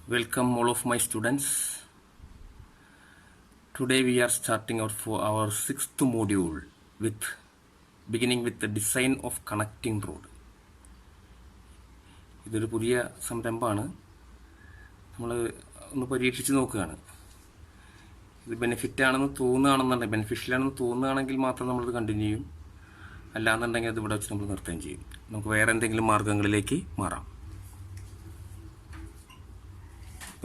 Welcome all of my students. Today we are starting our sixth module beginning with the design of connecting road. ഇതൊരു പുതിയ സംരംഭമാണ്. നമ്മൾ ഒന്ന് പരീക്ഷിച്ച് നോക്കുകയാണ്. ഇത് ബെനിഫിഷ്യൽ ആണെന്ന് തോന്നുകയാണെങ്കിൽ മാത്രം നമ്മളിത് കണ്ടിന്യൂ ചെയ്യും. അല്ലാന്നുണ്ടെങ്കിൽ അത് ഇവിടെ വെച്ച് നമ്മൾ നിർത്തുകയും ചെയ്യും. നമുക്ക് വേറെ എന്തെങ്കിലും മാർഗങ്ങളിലേക്ക് മാറാം.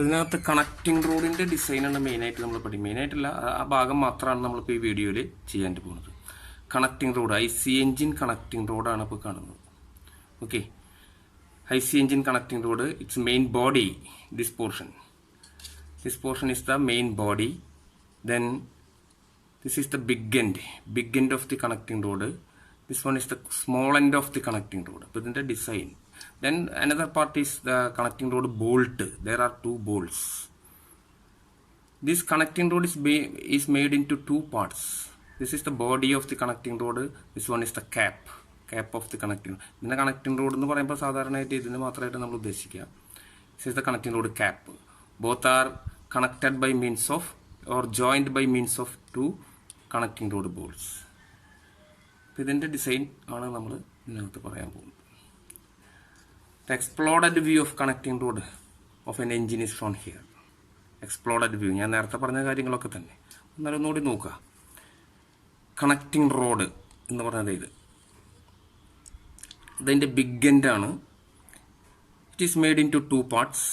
ഇതിനകത്ത് കണക്റ്റിംഗ് റോഡിൻ്റെ ഡിസൈനാണ് മെയിനായിട്ട് നമ്മൾ മെയിനായിട്ടല്ല, ആ ഭാഗം മാത്രമാണ് നമ്മളിപ്പോൾ ഈ വീഡിയോയിൽ ചെയ്യാൻ പോകുന്നത്. Connecting road, IC engine connecting റോഡാണ് ഇപ്പോൾ കാണുന്നത്. Okay, IC engine connecting road, its main body, this portion is the main body. Then this is the big end of the connecting road. This one is the small end of the connecting road. So in the design, then another part is the connecting road bolt. There are two bolts. This connecting road is made into two parts. This is the body of the connecting road. This one is the cap of the connecting. ഇതിൻ്റെ connecting rod എന്ന് പറയുമ്പോൾ സാധാരണയായിട്ട് ഇതിന് മാത്രമായിട്ട് നമ്മൾ ഉദ്ദേശിക്കുക. This is the connecting rod cap. Both are connected by means of or joined by means of two connecting rod bolts. ഇതിൻ്റെ design ആണ് നമ്മൾ ഇതിനകത്ത് പറയാൻ പോകുന്നത്. The exploded view of connecting rod of an engine is shown here. Exploded view ഞാൻ നേരത്തെ പറഞ്ഞ കാര്യങ്ങളൊക്കെ തന്നെ എന്നാലും ഒന്നുകൂടി നോക്കുക. കണക്റ്റിംഗ് റോഡ് എന്ന് പറഞ്ഞത് ഇതിൻ്റെ ബിഗ് എൻഡ് ആണ്. It is made into two parts.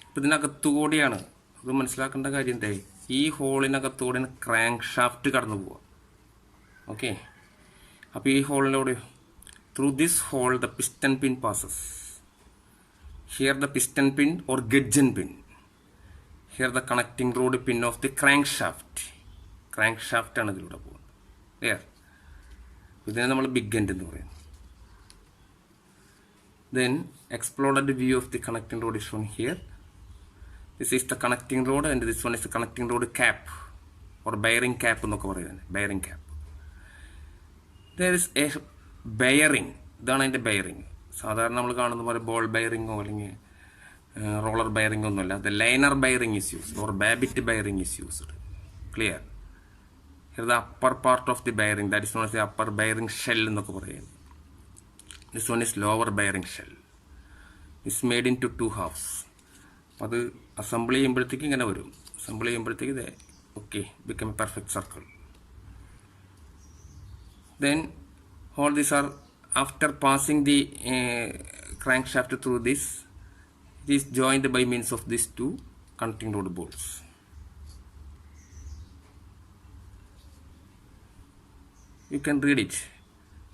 അപ്പോൾ ഇതിനകത്തുകൂടിയാണ് അത് മനസ്സിലാക്കേണ്ട കാര്യം എന്തായി, ഈ ഹോളിനകത്തുകൂടിയാണ് ക്രാങ്ക് ഷാഫ്റ്റ് കടന്നു പോവുക. ഓക്കെ, അപ്പോൾ ഈ ഹോളിലൂടെ through this hole the piston pin passes. Here the piston pin or gudgeon pin. Here the connecting rod pin of the crank ഷാഫ്റ്റാണ് ഇതിലൂടെ പോകുന്നത്. ക്ലിയർ? ഇതിനെ നമ്മൾ ബിഗ് എൻഡ് എന്ന് പറയുന്നത്. Then exploded view of the connecting road is shown here. This is the connecting road and this one is the connecting road cap or bearing cap എന്നൊക്കെ പറയുന്നത്. bearing cap. There is a bearing. ഇതാണ് അതിൻ്റെ bearing. സാധാരണ നമ്മൾ കാണുന്ന പോലെ ball ബെയറിങ്ങോ അല്ലെങ്കിൽ roller ബെയറിങ്ങോ ഒന്നുമല്ല. The liner bearing is used or babbitt bearing is used. Clear? Here the upper part of the bearing, that is known as the upper bearing shell എന്നൊക്കെ പറയുന്നത്. This one is lower bearing shell. It's made into two halves. അത് assemble ചെയ്യുമ്പോഴത്തേക്ക് ഇങ്ങനെ വരും. Assemble ചെയ്യുമ്പോഴത്തേക്ക് ഇത് okay become a perfect circle. Then all these are after passing the crankshaft through this, it is joined by means of these two connecting rod bolts. You can read it.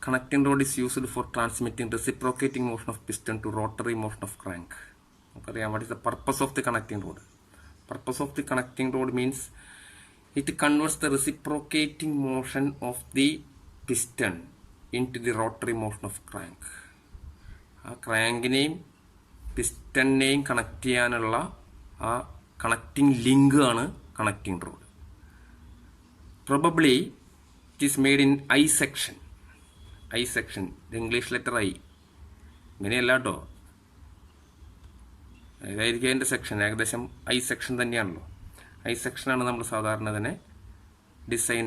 Connecting rod is used for transmitting reciprocating motion of piston to rotary motion of crank. Okay, what is the purpose of the connecting rod? Purpose of the connecting rod means it converts the reciprocating motion of the piston into the rotary motion of crank. ആ ക്രാങ്കിനെയും പിസ്റ്റണിനെയും connect ചെയ്യാനുള്ള ആ connecting link ആണ് connecting road. Probably it is made in I section. English letter I ഇങ്ങനെയല്ല കേട്ടോ, ഏതായിരിക്കും അതിൻ്റെ section, ഏകദേശം I section തന്നെയാണല്ലോ. I സെക്ഷനാണ് നമ്മൾ സാധാരണ തന്നെ design.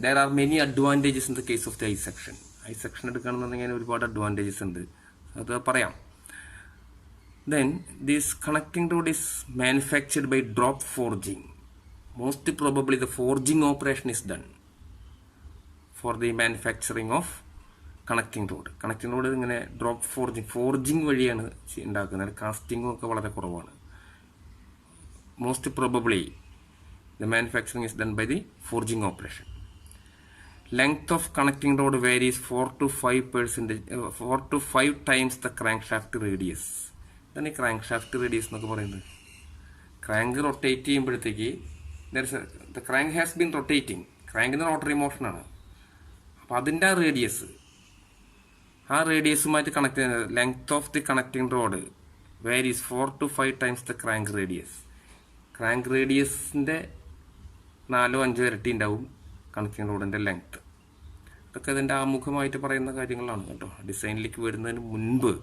There are many advantages in the case of the I section. I section എടുക്കുകയാണെന്നുണ്ടെങ്കിൽ ഒരുപാട് അഡ്വാൻറ്റേജസ് ഉണ്ട്, അത് പറയാം. Then this connecting rod is manufactured by drop forging. Most probably the forging operation is done for the manufacturing of connecting rod. Connecting rod ഇങ്ങനെ drop forging വഴിയാണ് ഉണ്ടാക്കുന്നത്. കാസ്റ്റിങ്ങും ഒക്കെ വളരെ കുറവാണ്. Most probably the manufacturing is done by the forging operation. Length of connecting rod varies 4 to 5 times the crankshaft radius. ഇതാണ് ഈ crankshaft radius എന്നൊക്കെ പറയുന്നത്. ക്രാങ്ക് റൊട്ടേറ്റ് ചെയ്യുമ്പോഴത്തേക്ക് the crank has been rotating. ക്രാങ്കിന് റോട്ടറി മോഷനാണ്. അപ്പോൾ അതിൻ്റെ ആ റേഡിയസുമായിട്ട് കണക്ട് ചെയ്യുന്നത് length of the connecting rod varies 4 to 5 times the crank radius. Crank റേഡിയസിൻ്റെ 4-5 ഇരട്ടി ഉണ്ടാവും കണക്റ്റിംഗ് റോഡിൻ്റെ ലെങ്ത്ത്. ഇതൊക്കെ ഇതിൻ്റെ ആമുഖമായിട്ട് പറയുന്ന കാര്യങ്ങളാണ് കേട്ടോ. ഡിസൈനിലേക്ക് വരുന്നതിന് മുൻപ്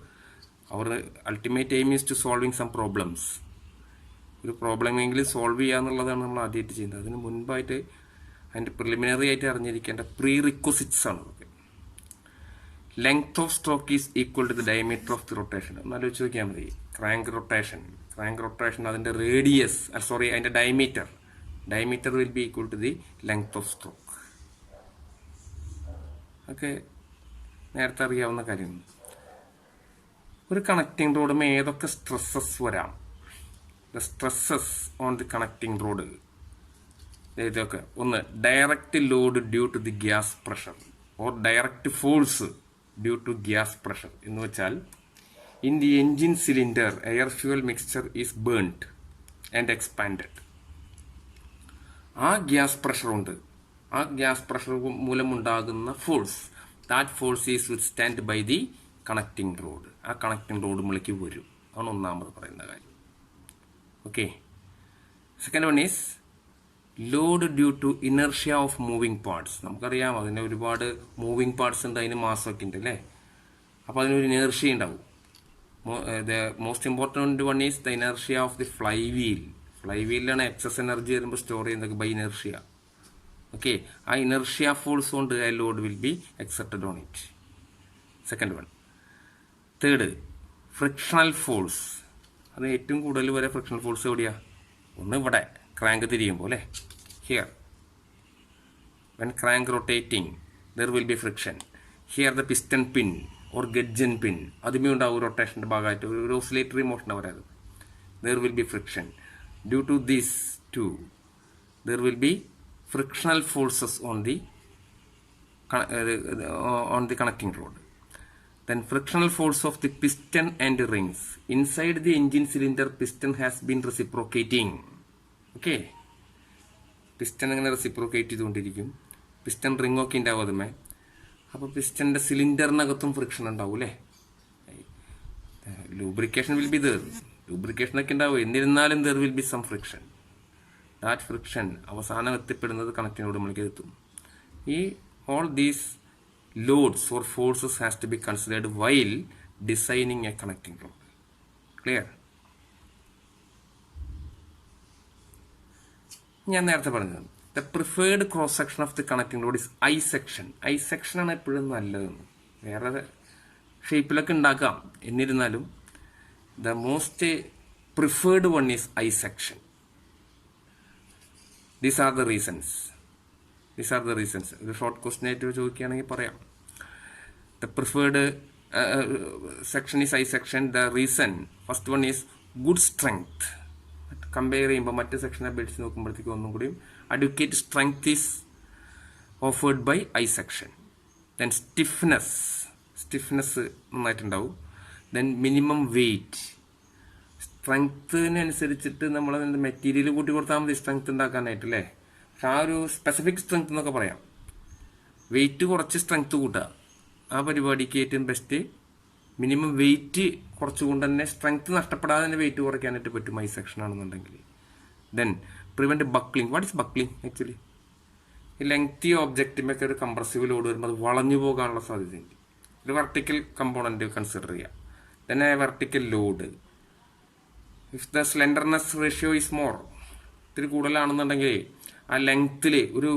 അവർ ultimate aim is to solving some problems. ഒരു പ്രോബ്ലമെങ്കിലും സോൾവ് ചെയ്യുക എന്നുള്ളതാണ് നമ്മൾ ആദ്യമായിട്ട് ചെയ്യുന്നത്. അതിന് മുൻപായിട്ട് അതിൻ്റെ പ്രിലിമിനറി ആയിട്ട് അറിഞ്ഞിരിക്കേണ്ട പ്രീ റിക്വസിറ്റ്സ് ആണ് അതൊക്കെ. Length of stroke is equal to the diameter of the rotation. ഒന്ന് ആലോചിച്ച് നോക്കിയാൽ മതി. ക്രാങ്ക് റൊട്ടേഷൻ അതിൻ്റെ റേഡിയസ്, അതിൻ്റെ diameter will be equal to the length of stroke. ഒക്കെ നേരത്തെ അറിയാവുന്ന കാര്യമാണ്. ഒരു കണക്റ്റിംഗ് റോഡും ഏതൊക്കെ സ്ട്രെസ്സസ് വരാം? The stresses on the connecting rod ഇതൊക്കെ. ഒന്ന്, direct load due to the gas pressure or direct force due to gas pressure എന്ന് വെച്ചാൽ, in the engine cylinder air fuel mixture is burned and expanded. ആ gas pressure മൂലമുണ്ടാകുന്ന force, that force is withstand by the connecting rod. ആ connecting rod മുകളിലേക്ക് വരും. അതാണ് ഒന്നാമത് പറയുന്ന കാര്യം. Okay. Second one is load due to inertia of moving parts. നമുക്കറിയാം അതിന് ഒരുപാട് മൂവിങ് പാർട്സ് ഉണ്ട്, അതിന് മാസമൊക്കെ ഉണ്ട് അല്ലേ. അപ്പോൾ അതിനൊരു ഇനർഷ്യ ഉണ്ടാവും. The most important one is the inertia of the ഫ്ലൈ വീലിലാണ് എക്സസ് എനർജി വരുമ്പോൾ സ്റ്റോർ ചെയ്യുന്നത് ബൈ ഇനർഷ്യ. ഓക്കെ. ആ ഇനർഷ്യ ഫോഴ്സ് കൊണ്ട് ആ load will be excepted on it. Second one. Third, frictional force. അത് ഏറ്റവും കൂടുതൽ വരെ ഫ്രിക്ഷണൽ ഫോഴ്സ് എവിടെയാ? ഒന്ന് ഇവിടെ ക്രാങ്ക് തിരിയുമ്പോൾ അല്ലേ, here when crank rotating there will be friction. Here the piston pin or gudgeon pin, അതുമേ ഉണ്ടാവും റൊട്ടേഷൻ്റെ ഭാഗമായിട്ട്, ഒരു ഓസിലേറ്ററി മോഷൻ വരാത്. There will be friction. Due to these two there will be frictional forces on the connecting rod. Then frictional force of the piston and rings. Inside the engine cylinder, piston has been reciprocating. Okay. Piston അങ്ങനെ reciprocate ചെയ്തുകൊണ്ടിരിക്കും. Piston ring ഒക്കെ ഉണ്ടാവും അതുമേ. അപ്പോൾ പിസ്റ്റൻ്റെ സിലിണ്ടറിനകത്തും friction ഉണ്ടാവും അല്ലേ. Lubrication will be there. ലൂബ്രിക്കേഷനൊക്കെ ഉണ്ടാവും. എന്നിരുന്നാലും there will be some friction. That friction അവസാനം എത്തിപ്പെടുന്നത് കണക്റ്റിംഗ് റോഡ് മുകളിലേക്ക് എത്തും. ഈ all these loads or forces has to be considered while designing a connecting rod. Clear? ഞാൻ നേരത്തെ പറഞ്ഞത് the preferred cross section of the connecting rod is I section. I സെക്ഷനാണ് എപ്പോഴും നല്ലതെന്ന്. വേറെ ഷേപ്പിലൊക്കെ ഉണ്ടാക്കാം, എന്നിരുന്നാലും the most preferred one is I section. These are the reasons. ഒരു ഷോർട്ട് ക്വസ്റ്റ്യൻ ആയിട്ട് ചോദിക്കുകയാണെങ്കിൽ പറയാം. The preferred section is I section. The reason, first one is good strength. Compare ചെയ്യുമ്പോൾ മറ്റ് സെക്ഷനെ അപേക്ഷിച്ച് നോക്കുമ്പോഴത്തേക്കും ഒന്നും കൂടിയും adequate strength is offered by I section. Then stiffness നന്നായിട്ടുണ്ടാവും. Then minimum weight. സ്ട്രെങ്ത്തിനനുസരിച്ചിട്ട് നമ്മൾ അതിൻ്റെ മെറ്റീരിയൽ കൂട്ടി കൊടുത്താൽ മതി സ്ട്രെങ്ത് ഉണ്ടാക്കാനായിട്ട് അല്ലേ. പക്ഷെ ആ ഒരു സ്പെസിഫിക് സ്ട്രെങ്ത് എന്നൊക്കെ പറയാം. വെയിറ്റ് കുറച്ച് സ്ട്രെങ്ത് കൂട്ടുക, ആ പരിപാടിക്ക് ഏറ്റവും ബെസ്റ്റ് മിനിമം വെയിറ്റ് കുറച്ചുകൊണ്ട് തന്നെ സ്ട്രെങ്ത് നഷ്ടപ്പെടാതെ തന്നെ വെയിറ്റ് കുറയ്ക്കാനായിട്ട് പറ്റും ഐ സെക്ഷൻ ആണെന്നുണ്ടെങ്കിൽ. Then prevent buckling. What is buckling? Actually ഈ ലെങ്തി ഒബ്ജക്റ്റിമൊക്കെ ഒരു കംപ്രസീവ് ലോഡ് വരുമ്പോൾ അത് വളഞ്ഞു പോകാനുള്ള സാധ്യതയുണ്ട്. ഒരു വെർട്ടിക്കൽ കമ്പോണൻറ്റ് കൺസിഡർ ചെയ്യുക. Then a vertical load. If the slenderness ratio is more, ഇത്തിരി കൂടുതലാണെന്നുണ്ടെങ്കിൽ ആ ലെങ്ത്തിൽ ഒരു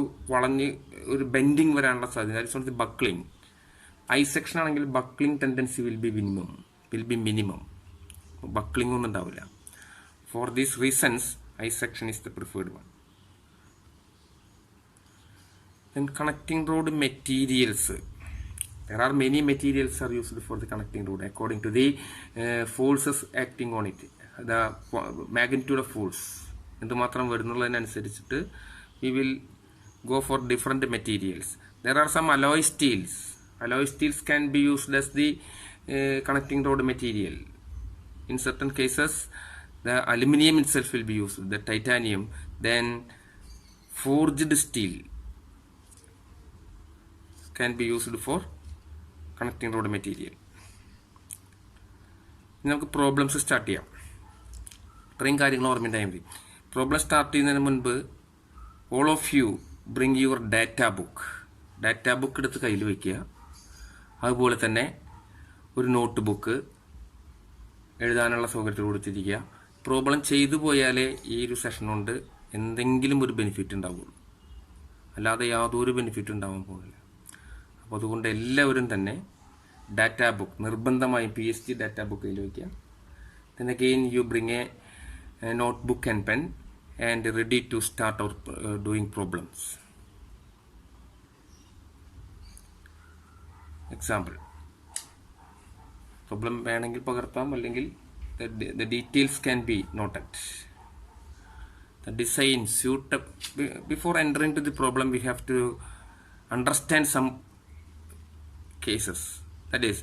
ബെൻഡിങ് വരാനുള്ള സാധ്യത. That's not the buckling. I section ആണെങ്കിൽ buckling tendency will be minimum. Buckling ഒന്നും ഉണ്ടാവില്ല. For these reasons I section is the preferred one. Then connecting road materials. There are many materials are used for the connecting rod according to the forces acting on it. The magnitude of force എന്തുമാത്രം വരുന്നുള്ളതിനനുസരിച്ചിട്ട് we will go for different materials. There are some alloy steels. Alloy steels can be used as the connecting rod material. In certain cases the aluminum itself will be used, the titanium. Then forged steel can be used for connecting road material. ഇനി നമുക്ക് problems start ചെയ്യാം. ഇത്രയും കാര്യങ്ങൾ ഓർമ്മയുണ്ടായാൽ മതി. Problem start ചെയ്യുന്നതിന് മുൻപ് all of you bring your data book എടുത്ത് കയ്യിൽ വയ്ക്കുക. അതുപോലെ തന്നെ ഒരു നോട്ട് ബുക്ക്, എഴുതാനുള്ള സൗകര്യത്തിൽ കൊടുത്തിരിക്കുക. പ്രോബ്ലം ചെയ്തു പോയാലേ ഈ ഒരു സെഷൻ കൊണ്ട് എന്തെങ്കിലും ഒരു ബെനിഫിറ്റ് ഉണ്ടാവുള്ളൂ, അല്ലാതെ യാതൊരു ബെനിഫിറ്റ് ഉണ്ടാവാൻ പോകുന്നില്ല. അപ്പോൾ അതുകൊണ്ട് എല്ലാവരും തന്നെ ഡാറ്റാ ബുക്ക് നിർബന്ധമായും PST ഡാറ്റാ ബുക്ക് കയ്യിൽ വയ്ക്കുക. Then again you bring a notebook and pen and ready to start our doing problems. Example. Problem വേണമെങ്കിൽ പകർത്താം, അല്ലെങ്കിൽ the details can be noted. The design suitable. Before entering to the problem, we have to understand some cases. That is,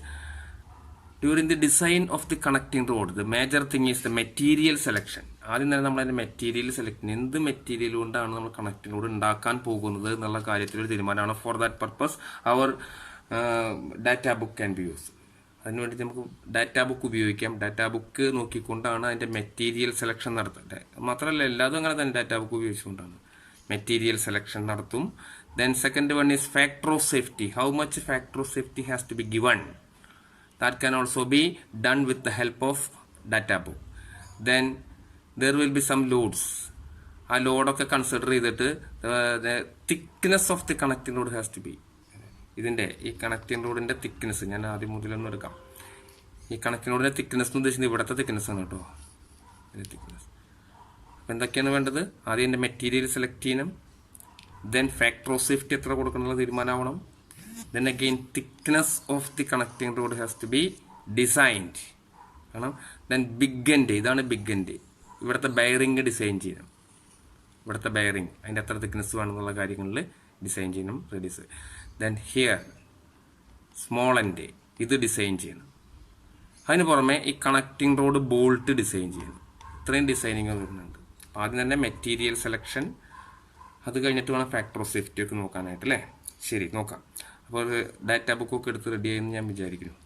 during the design of the connecting road, the major thing is the material selection. ആദ്യം തന്നെ നമ്മൾ അതിൻ്റെ material select ചെയ്യുന്നത്, എന്ത് material കൊണ്ടാണ് നമ്മൾ connecting road ഉണ്ടാക്കാൻ പോകുന്നത് എന്നുള്ള കാര്യത്തിലൊരു തീരുമാനമാണ്. ഫോർ ദാറ്റ് പർപ്പസ് അവർ data book can be use. അതിനുവേണ്ടി നമുക്ക് ഡാറ്റാ ബുക്ക് ഉപയോഗിക്കാം. ഡാറ്റാ ബുക്ക് നോക്കിക്കൊണ്ടാണ് അതിൻ്റെ മെറ്റീരിയൽ സെലക്ഷൻ നടത്തേണ്ടത്. മാത്രമല്ല എല്ലാതും അങ്ങനെ തന്നെ ഡാറ്റാ ബുക്ക് ഉപയോഗിച്ചുകൊണ്ടാണ് മെറ്റീരിയൽ സെലക്ഷൻ നടത്തും. Then second one is factor of safety. How much factor of safety has to be given. That can also be done with the help of data book. Then there will be some loads. ആ ലോഡൊക്കെ consider ചെയ്തിട്ട് the thickness of the connecting road has to be. ഇതിൻ്റെ ഈ connecting റോഡിൻ്റെ thickness ഞാൻ ആദ്യം മുതലൊന്നും എടുക്കാം. ഈ connecting റോഡിൻ്റെ തിക്നെസ് എന്ന് ഉദ്ദേശിക്കുന്നത് ഇവിടുത്തെ തിക്നെസ് ആണ് കേട്ടോ, ഇതിൻ്റെ തിക്നെസ്. അപ്പോൾ എന്തൊക്കെയാണ് വേണ്ടത്? ആദ്യം എൻ്റെ മെറ്റീരിയൽ സെലക്ട് ചെയ്യണം. ദെൻ ഫാക്ടർ ഓഫ് സേഫ്റ്റി എത്ര കൊടുക്കണമെന്നുള്ള തീരുമാനമാവണം. Then again thickness of the connecting road has to be designed. Then big end, ഇതാണ് ബിഗ് എൻഡ്. ഇവിടുത്തെ ബെയറിംഗ് ഡിസൈൻ ചെയ്യണം. ഇവിടുത്തെ ബെയറിംഗ് അതിൻ്റെ എത്ര തിക്നെസ് വേണമെന്നുള്ള കാര്യങ്ങളിൽ ഡിസൈൻ ചെയ്യണം, reduce. Then here small end, ഇത് ഡിസൈൻ ചെയ്യണം. അതിന് പുറമെ ഈ കണക്റ്റിംഗ് റോഡ് ബോൾട്ട് ഡിസൈൻ ചെയ്യണം. ഇത്രയും ഡിസൈനിങ് വരുന്നുണ്ട്. അപ്പോൾ ആദ്യം തന്നെ മെറ്റീരിയൽ സെലക്ഷൻ, അത് കഴിഞ്ഞിട്ട് വേണം ഫാക്ടർ ഓഫ് സേഫ്റ്റി ഒക്കെ നോക്കാനായിട്ട് അല്ലേ. ശരി, നോക്കാം. അപ്പോൾ ഡാറ്റാ ബുക്കൊക്കെ എടുത്ത് റെഡി ആയെന്ന് ഞാൻ വിചാരിക്കുന്നു.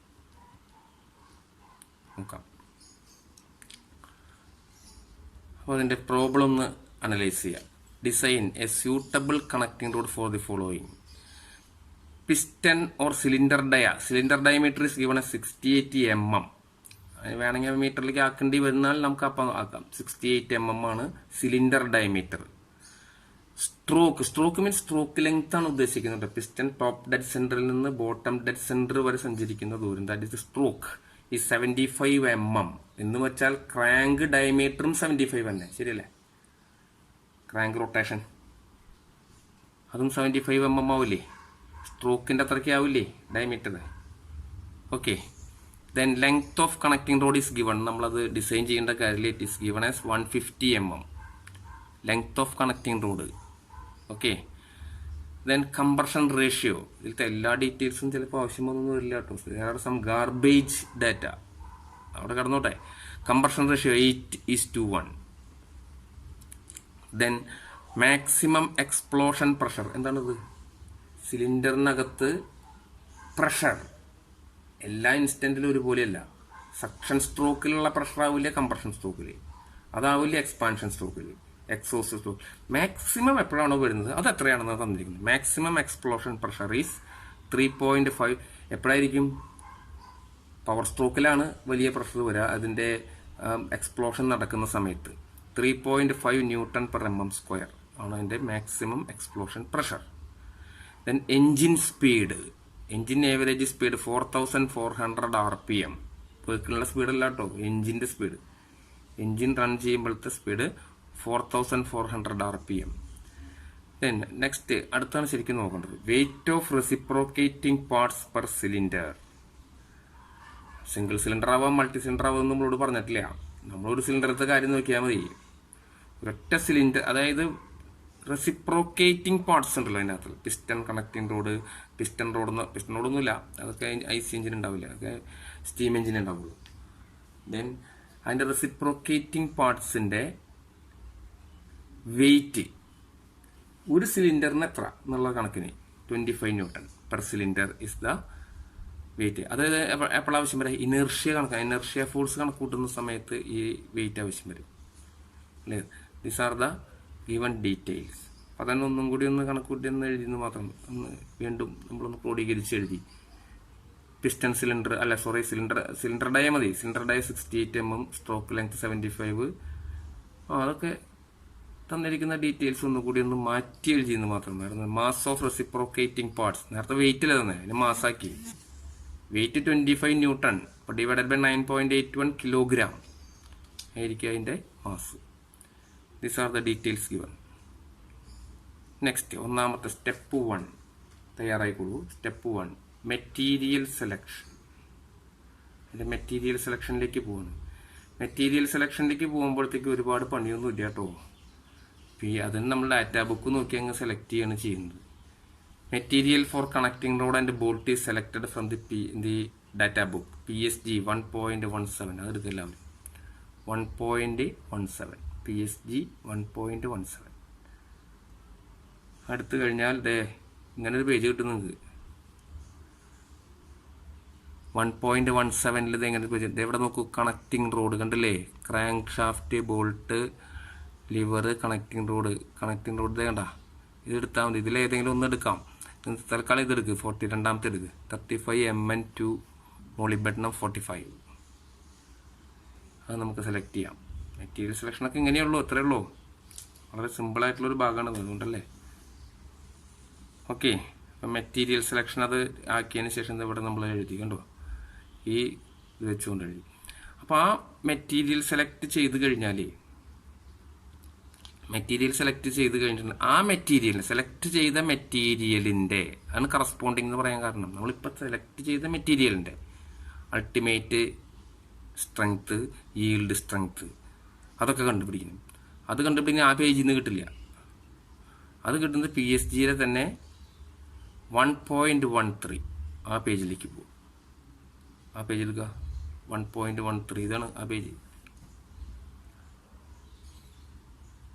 നോക്കാം. അപ്പോൾ അതിൻ്റെ പ്രോബ്ലം ഒന്ന് അനലൈസ് ചെയ്യാം. Design A suitable connecting road for the following. Piston or cylinder diameter is given A 68 mm. വേണമെങ്കിൽ മീറ്ററിലേക്ക് ആക്കേണ്ടി വരുന്നാൽ നമുക്ക് അപ്പം ആക്കാം. 68 mm ആണ് cylinder diameter. Stroke means stroke length ആണ് ഉദ്ദേശിക്കുന്നത്. പിസ്റ്റൺ ടോപ്പ് ഡെഡ് സെന്ററിൽ നിന്ന് ബോട്ടം ഡെഡ് സെന്റർ വരെ സഞ്ചരിക്കുന്ന ദൂരം, ദാറ്റ് ഇസ് സ്ട്രോക്ക് ഈ 75 mm എന്ന് വെച്ചാൽ ക്രാങ്ക് ഡയമീറ്ററും 75 തന്നെ, ശരിയല്ലേ? ക്രാങ്ക് റൊട്ടേഷൻ അതും 75 mm ആവില്ലേ? സ്ട്രോക്കിൻ്റെ അത്രയ്ക്ക് ആവില്ലേ diameter? Okay. Then length of connecting rod is given. നമ്മളത് ഡിസൈൻ ചെയ്യേണ്ട കാര്യത്തിൽ it is given as 150 mm length of connecting rod. Okay. Then compression ratio, ഇതിലത്തെ എല്ലാ ഡീറ്റെയിൽസും ചിലപ്പോൾ ആവശ്യമൊന്നും വരില്ല കേട്ടോ. There are some garbage data, അവിടെ കടന്നോട്ടെ. Compression ratio 8:1. Then maximum explosion pressure, എന്താണിത്? സിലിണ്ടറിനകത്ത് പ്രഷർ എല്ലാ ഇൻസ്റ്റൻറ്റിലും ഒരുപോലെയല്ല. സക്ഷൻ സ്ട്രോക്കിലുള്ള പ്രഷർ ആവില്ല കംപ്രഷൻ സ്ട്രോക്കിൽ, അതാവില്ല എക്സ്പാൻഷൻ സ്ട്രോക്കിൽ, എക്സോസ്റ്റ് സ്ട്രോക്ക്. മാക്സിമം എപ്പോഴാണോ വരുന്നത് അത് എത്രയാണെന്ന് തന്നിരിക്കുന്നത്. Maximum explosion pressure is 3.5. എപ്പോഴായിരിക്കും? പവർ സ്ട്രോക്കിലാണ് വലിയ പ്രഷർ വരിക, അതിൻ്റെ എക്സ്പ്ലോഷൻ നടക്കുന്ന സമയത്ത്. 3.5 Nm/mm² ആണ് അതിൻ്റെ maximum explosion pressure. Then engine speed, engine average speed 4400 RPM. വെഹിക്കിളിൻ്റെ സ്പീഡല്ല കേട്ടോ, എൻജിൻ്റെ സ്പീഡ്. എൻജിൻ റൺ ചെയ്യുമ്പോഴത്തെ സ്പീഡ് 4400 RPM. ദെൻ നെക്സ്റ്റ് അടുത്താണ് ശരിക്കും നോക്കേണ്ടത്. Weight of reciprocating parts per cylinder. Single cylinder ആവാം മൾട്ടി സിലിണ്ടർ ആവാം നമ്മളോട് പറഞ്ഞിട്ടില്ല. നമ്മളൊരു സിലിണ്ടറത്തെ കാര്യം നോക്കിയാൽ മതി. ഒരൊറ്റ സിലിണ്ടർ, അതായത് റെസിപ്രോക്കേറ്റിംഗ് പാർട്സ് ഉണ്ടല്ലോ അതിനകത്ത്. പിസ്റ്റൺ കണക്റ്റിംഗ് റോഡ്, പിസ്റ്റൺ റോഡൊന്നുമില്ല, അതൊക്കെ IC എഞ്ചിൻ ഉണ്ടാവില്ല, അതൊക്കെ സ്റ്റീം എഞ്ചിൻ ഉണ്ടാവുള്ളൂ. ദെൻ അതിൻ്റെ റെസിപ്രോക്കേറ്റിംഗ് പാർട്സിൻ്റെ വെയിറ്റ് ഒരു സിലിണ്ടറിന് എത്ര എന്നുള്ള കണക്കിന് 25 Nm/cylinder ഇസ് ദ വെയിറ്റ്. അതായത് എപ്പോഴും ആവശ്യം വരാം? ഇനേർഷ്യ കണക്കാണ്. ഇനേർഷ്യ ഫോഴ്സ് കണക്ക് കൂട്ടുന്ന സമയത്ത് ഈ വെയിറ്റ് ആവശ്യം വരും അല്ലേ. These are the given details. അപ്പം തന്നെ ഒന്നും കൂടി ഒന്ന് കണക്ക് കൂട്ടി ഒന്ന് എഴുതിയെന്ന് മാത്രം, ഒന്ന് വീണ്ടും നമ്മളൊന്ന് ക്രോഡീകരിച്ച് എഴുതി. പിസ്റ്റൺ സിലിണ്ടർ അല്ല സോറി സിലിണ്ടർ ഡയ മതി. Cylinder dia 68 mm, stroke length 75. അതൊക്കെ തന്നിരിക്കുന്ന ഡീറ്റെയിൽസ് ഒന്നുകൂടി ഒന്ന് മാറ്റി എഴുതിയെന്ന് മാത്രം. മാസ് ഓഫ് റെസിപ്രോക്കേറ്റിംഗ് പാർട്സ് നേരത്തെ വെയിറ്റില്ല തന്നെ, അതിന് മാസാക്കി. Weight 25 newton divided by 9.81 kilogram ആയിരിക്കും അതിൻ്റെ mass. These are the details given. Next ഒന്നാമത്തെ സ്റ്റെപ്പ് 1 തയ്യാറായിക്കോളൂ. Step 1 material selection. അതിൻ്റെ മെറ്റീരിയൽ സെലക്ഷനിലേക്ക് പോവാണ്. മെറ്റീരിയൽ സെലക്ഷനിലേക്ക് പോകുമ്പോഴത്തേക്ക് ഒരുപാട് പണിയൊന്നും ഇല്ല കേട്ടോ. അതിന് നമ്മൾ ഡാറ്റാ ബുക്ക് നോക്കി അങ്ങ് സെലക്ട് ചെയ്യാണ് ചെയ്യുന്നത്. Material for connecting rod and bolt is selected from the data book PSG 1.17. അതെടുക്കില്ല അവർ 1.17 PSG 1.17. അടുത്ത് കഴിഞ്ഞാൽ ഇങ്ങനെ ഒരു പേജ് കിട്ടും നിങ്ങൾക്ക്. 1.17 ഇത് എങ്ങനെ പേജ് ഇവിടെ നോക്കൂ. കണക്റ്റിംഗ് റോഡ് കണ്ടില്ലേ? Crank shaft, bolt, liver, connecting road കണ്ട. ഇത് എടുത്താൽ മതി. ഇതിലേതെങ്കിലും ഒന്ന് എടുക്കാം. തൽക്കാലം ഇതെടുക്ക്. 42ാമത്തെ എടുക്ക്. 35 Mn2 മോളിബെഡ്നം 45. അത് നമുക്ക് സെലക്ട് ചെയ്യാം. മെറ്റീരിയൽ സെലക്ഷനൊക്കെ ഇങ്ങനെയുള്ളൂ, അത്രയേ ഉള്ളൂ. വളരെ സിമ്പിളായിട്ടുള്ളൊരു ഭാഗമാണ് അതുകൊണ്ടല്ലേ. ഓക്കെ, അപ്പം മെറ്റീരിയൽ സെലക്ഷൻ അത് ആക്കിയതിന് ശേഷം ഇവിടെ നമ്മൾ എഴുതി കണ്ടോ, ഈ ഇത് വെച്ചുകൊണ്ട് എഴുതി. അപ്പോൾ ആ മെറ്റീരിയൽ സെലക്ട് ചെയ്ത് കഴിഞ്ഞാൽ ആ സെലക്ട് ചെയ്ത മെറ്റീരിയലിൻ്റെ ആണ് കറസ്പോണ്ടിങ് എന്ന് പറയാൻ കാരണം നമ്മളിപ്പോൾ സെലക്ട് ചെയ്ത മെറ്റീരിയലിൻ്റെ അൾട്ടിമേറ്റ് സ്ട്രെങ്ത്, ഈൽഡ് സ്ട്രെങ്ത് അതൊക്കെ കണ്ടുപിടിക്കണം. അത് കണ്ടുപിടിക്കാൻ ആ പേജിൽ നിന്ന് കിട്ടില്ല. അത് കിട്ടുന്നത് PSG-യുടെ തന്നെ 1.13 ആ പേജിലേക്ക് പോകും. ആ പേജിലെടുക്കുക 1.13. ഇതാണ് ആ പേജ്.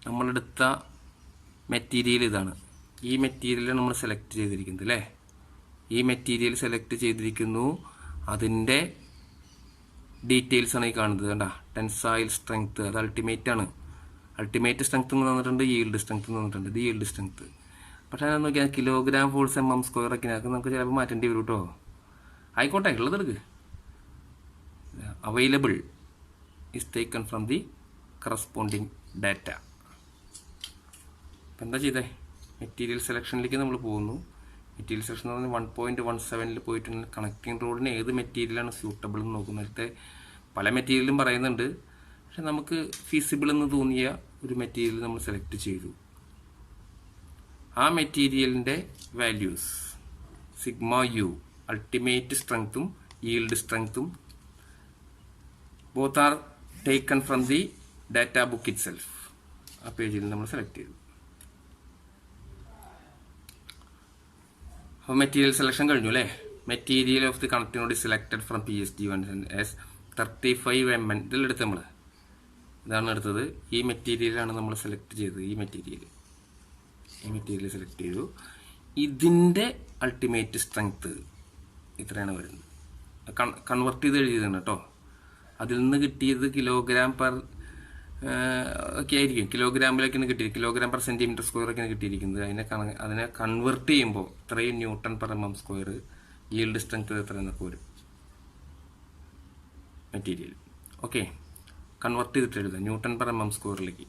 നമ്മളെടുത്ത മെറ്റീരിയൽ ഇതാണ്. ഈ മെറ്റീരിയൽ നമ്മൾ സെലക്ട് ചെയ്തിരിക്കുന്നത് അല്ലേ. ഈ മെറ്റീരിയൽ സെലക്ട് ചെയ്തിരിക്കുന്നു. അതിൻ്റെ ഡീറ്റെയിൽസ് ആണ് ഈ കാണുന്നത്. കണ്ട, ടെൻസൈൽ സ്ട്രെങ്ത് അത് അൾട്ടിമേറ്റ് ആണ്. അൾട്ടിമേറ്റ് സ്ട്രെങ്ത് എന്ന് തന്നിട്ടുണ്ട്, ഈൽഡ് സ്ട്രെങ്ത് എന്ന് തന്നിട്ടുണ്ട്. ഇത് ഈൽഡ് സ്ട്രെങ്ത്. പക്ഷേ അത് നോക്കിയാൽ കിലോഗ്രാം ഫോഴ്സ് mm² ഒക്കെ നമുക്ക് ചിലപ്പോൾ മാറ്റേണ്ടി വരും കേട്ടോ. ആയിക്കോട്ടെ, ഉള്ളതെടുക്ക്. Available is taken from the corresponding data. അപ്പം എന്താ ചെയ്തേ? മെറ്റീരിയൽ സെലക്ഷനിലേക്ക് നമ്മൾ പോകുന്നു. മെറ്റീരിയൽ സെലക്ഷൻ എന്ന് പറഞ്ഞാൽ 1.17 പോയിട്ടുണ്ടെങ്കിൽ കണക്റ്റിംഗ് റോഡിന് ഏത് മെറ്റീരിയലാണ് സ്യൂട്ടബിൾ എന്ന് നോക്കുന്നത്. നേരത്തെ പല മെറ്റീരിയലും പറയുന്നുണ്ട്, പക്ഷെ നമുക്ക് ഫീസിബിൾ എന്ന് തോന്നിയ ഒരു മെറ്റീരിയൽ നമ്മൾ സെലക്ട് ചെയ്തു. ആ മെറ്റീരിയലിൻ്റെ വാല്യൂസ് σu അൾട്ടിമേറ്റ് സ്ട്രെങ്ത്തും ഈൽഡ് സ്ട്രെങ്ത്തും both are taken from the data book itself. ആ പേജിൽ നമ്മൾ സെലക്ട് ചെയ്തു. അപ്പോൾ മെറ്റീരിയൽ സെലക്ഷൻ കഴിഞ്ഞു അല്ലേ. Material of the connecting road selected from PSG 35 Mn. ഇതിലെടുത്ത് നമ്മൾ ഇതാണ് എടുത്തത്. ഈ മെറ്റീരിയലാണ് നമ്മൾ സെലക്ട് ചെയ്തത്. ഈ മെറ്റീരിയൽ സെലക്ട് ചെയ്തു. ഇതിൻ്റെ അൾട്ടിമേറ്റ് സ്ട്രെങ്ത് ഇത്രയാണ് വരുന്നത്. കൺവെർട്ട് ചെയ്ത് എഴുതിയതാണ് കേട്ടോ. അതിൽ നിന്ന് കിട്ടിയത് കിലോഗ്രാം പെർ ഒക്കെ ആയിരിക്കും. കിലോഗ്രാമിലേക്കാണ് കിട്ടിയത്. കിലോഗ്രാം പെർ cm² ഒക്കെയാണ് കിട്ടിയിരിക്കുന്നത്. അതിനെ കൺവെർട്ട് ചെയ്യുമ്പോൾ ഇത്രയും newton per mm², yield strength എത്രയെന്നൊക്കെ വരും മെറ്റീരിയൽ. ഓക്കെ, കൺവെർട്ട് ചെയ്തിട്ട് എഴുതാം ന്യൂട്ടൺ പെർ mm²ലേക്ക്.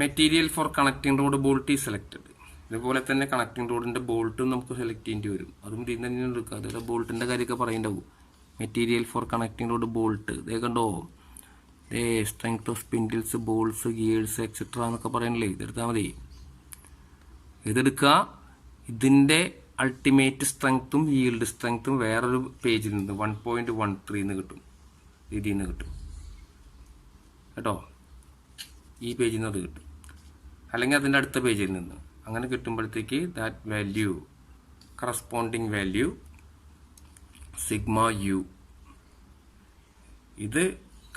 Material for connecting rod bolt is selected. ഇതുപോലെ തന്നെ കണക്റ്റിംഗ് റോഡിൻ്റെ ബോൾട്ടും നമുക്ക് സെലക്ട് ചെയ്യേണ്ടി വരും. അതും ഇതിൽ തന്നെ എടുക്കുക. അതുപോലെ ബോൾട്ടിൻ്റെ കാര്യമൊക്കെ പറയേണ്ടാവും. Material for connecting rod bolt ഇതേ കണ്ടോ, strength of spindles, bolts, gears etcetera എന്നൊക്കെ പറയണില്ലേ. ഇതെടുത്താൽ മതി. ഇതെടുക്കുക. ഇതിൻ്റെ അൾട്ടിമേറ്റ് സ്ട്രെങ്ത്തും ഈൽഡ് സ്ട്രെങ്ത്തും വേറൊരു പേജിൽ നിന്ന് 1.13 കിട്ടും. ഇതിൽ നിന്ന് കിട്ടും കേട്ടോ. ഈ പേജിൽ നിന്ന് അത് കിട്ടും, അല്ലെങ്കിൽ അതിൻ്റെ അടുത്ത പേജിൽ നിന്ന്. അങ്ങനെ കിട്ടുമ്പോഴത്തേക്ക് that value corresponding value σu. ഇത്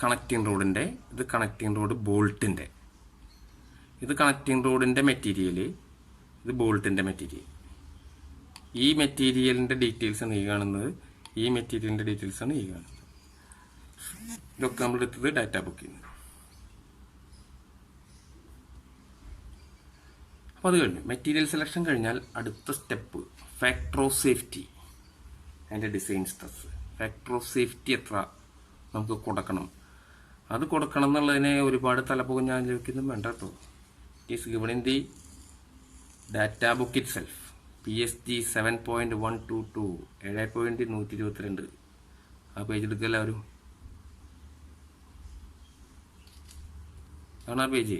കണക്റ്റിംഗ് റോഡിൻ്റെ, ഇത് കണക്റ്റിംഗ് റോഡ് ബോൾട്ടിൻ്റെ. ഇത് കണക്റ്റിംഗ് റോഡിൻ്റെ മെറ്റീരിയൽ, ഇത് ബോൾട്ടിൻ്റെ മെറ്റീരിയൽ. ഈ മെറ്റീരിയലിൻ്റെ ഡീറ്റെയിൽസാണ് ഈ കാണുന്നത്. ഈ മെറ്റീരിയലിൻ്റെ ഡീറ്റെയിൽസാണ് ഈ കാണുന്നത്. ഇതൊക്കെ നമ്മൾ എടുത്തത് ഡാറ്റാ ബുക്കിൽ നിന്ന്. അപ്പോൾ അത് കഴിഞ്ഞു. മെറ്റീരിയൽ സെലക്ഷൻ കഴിഞ്ഞാൽ അടുത്ത സ്റ്റെപ്പ് ഫാക്ടർ ഓഫ് സേഫ്റ്റി. അതിൻ്റെ design stress. Factor of safety എത്ര നമുക്ക് കൊടുക്കണം, അത് കൊടുക്കണം എന്നുള്ളതിനെ ഒരുപാട് തലപ്പോകും ഞാൻ ചോദിക്കുന്നു വേണ്ട കേട്ടോ. Is given in the data book it self. PSG 7.122 7.122. ആ പേജ് എടുക്കുക എല്ലാവരും. ആണ് ആ പേജ്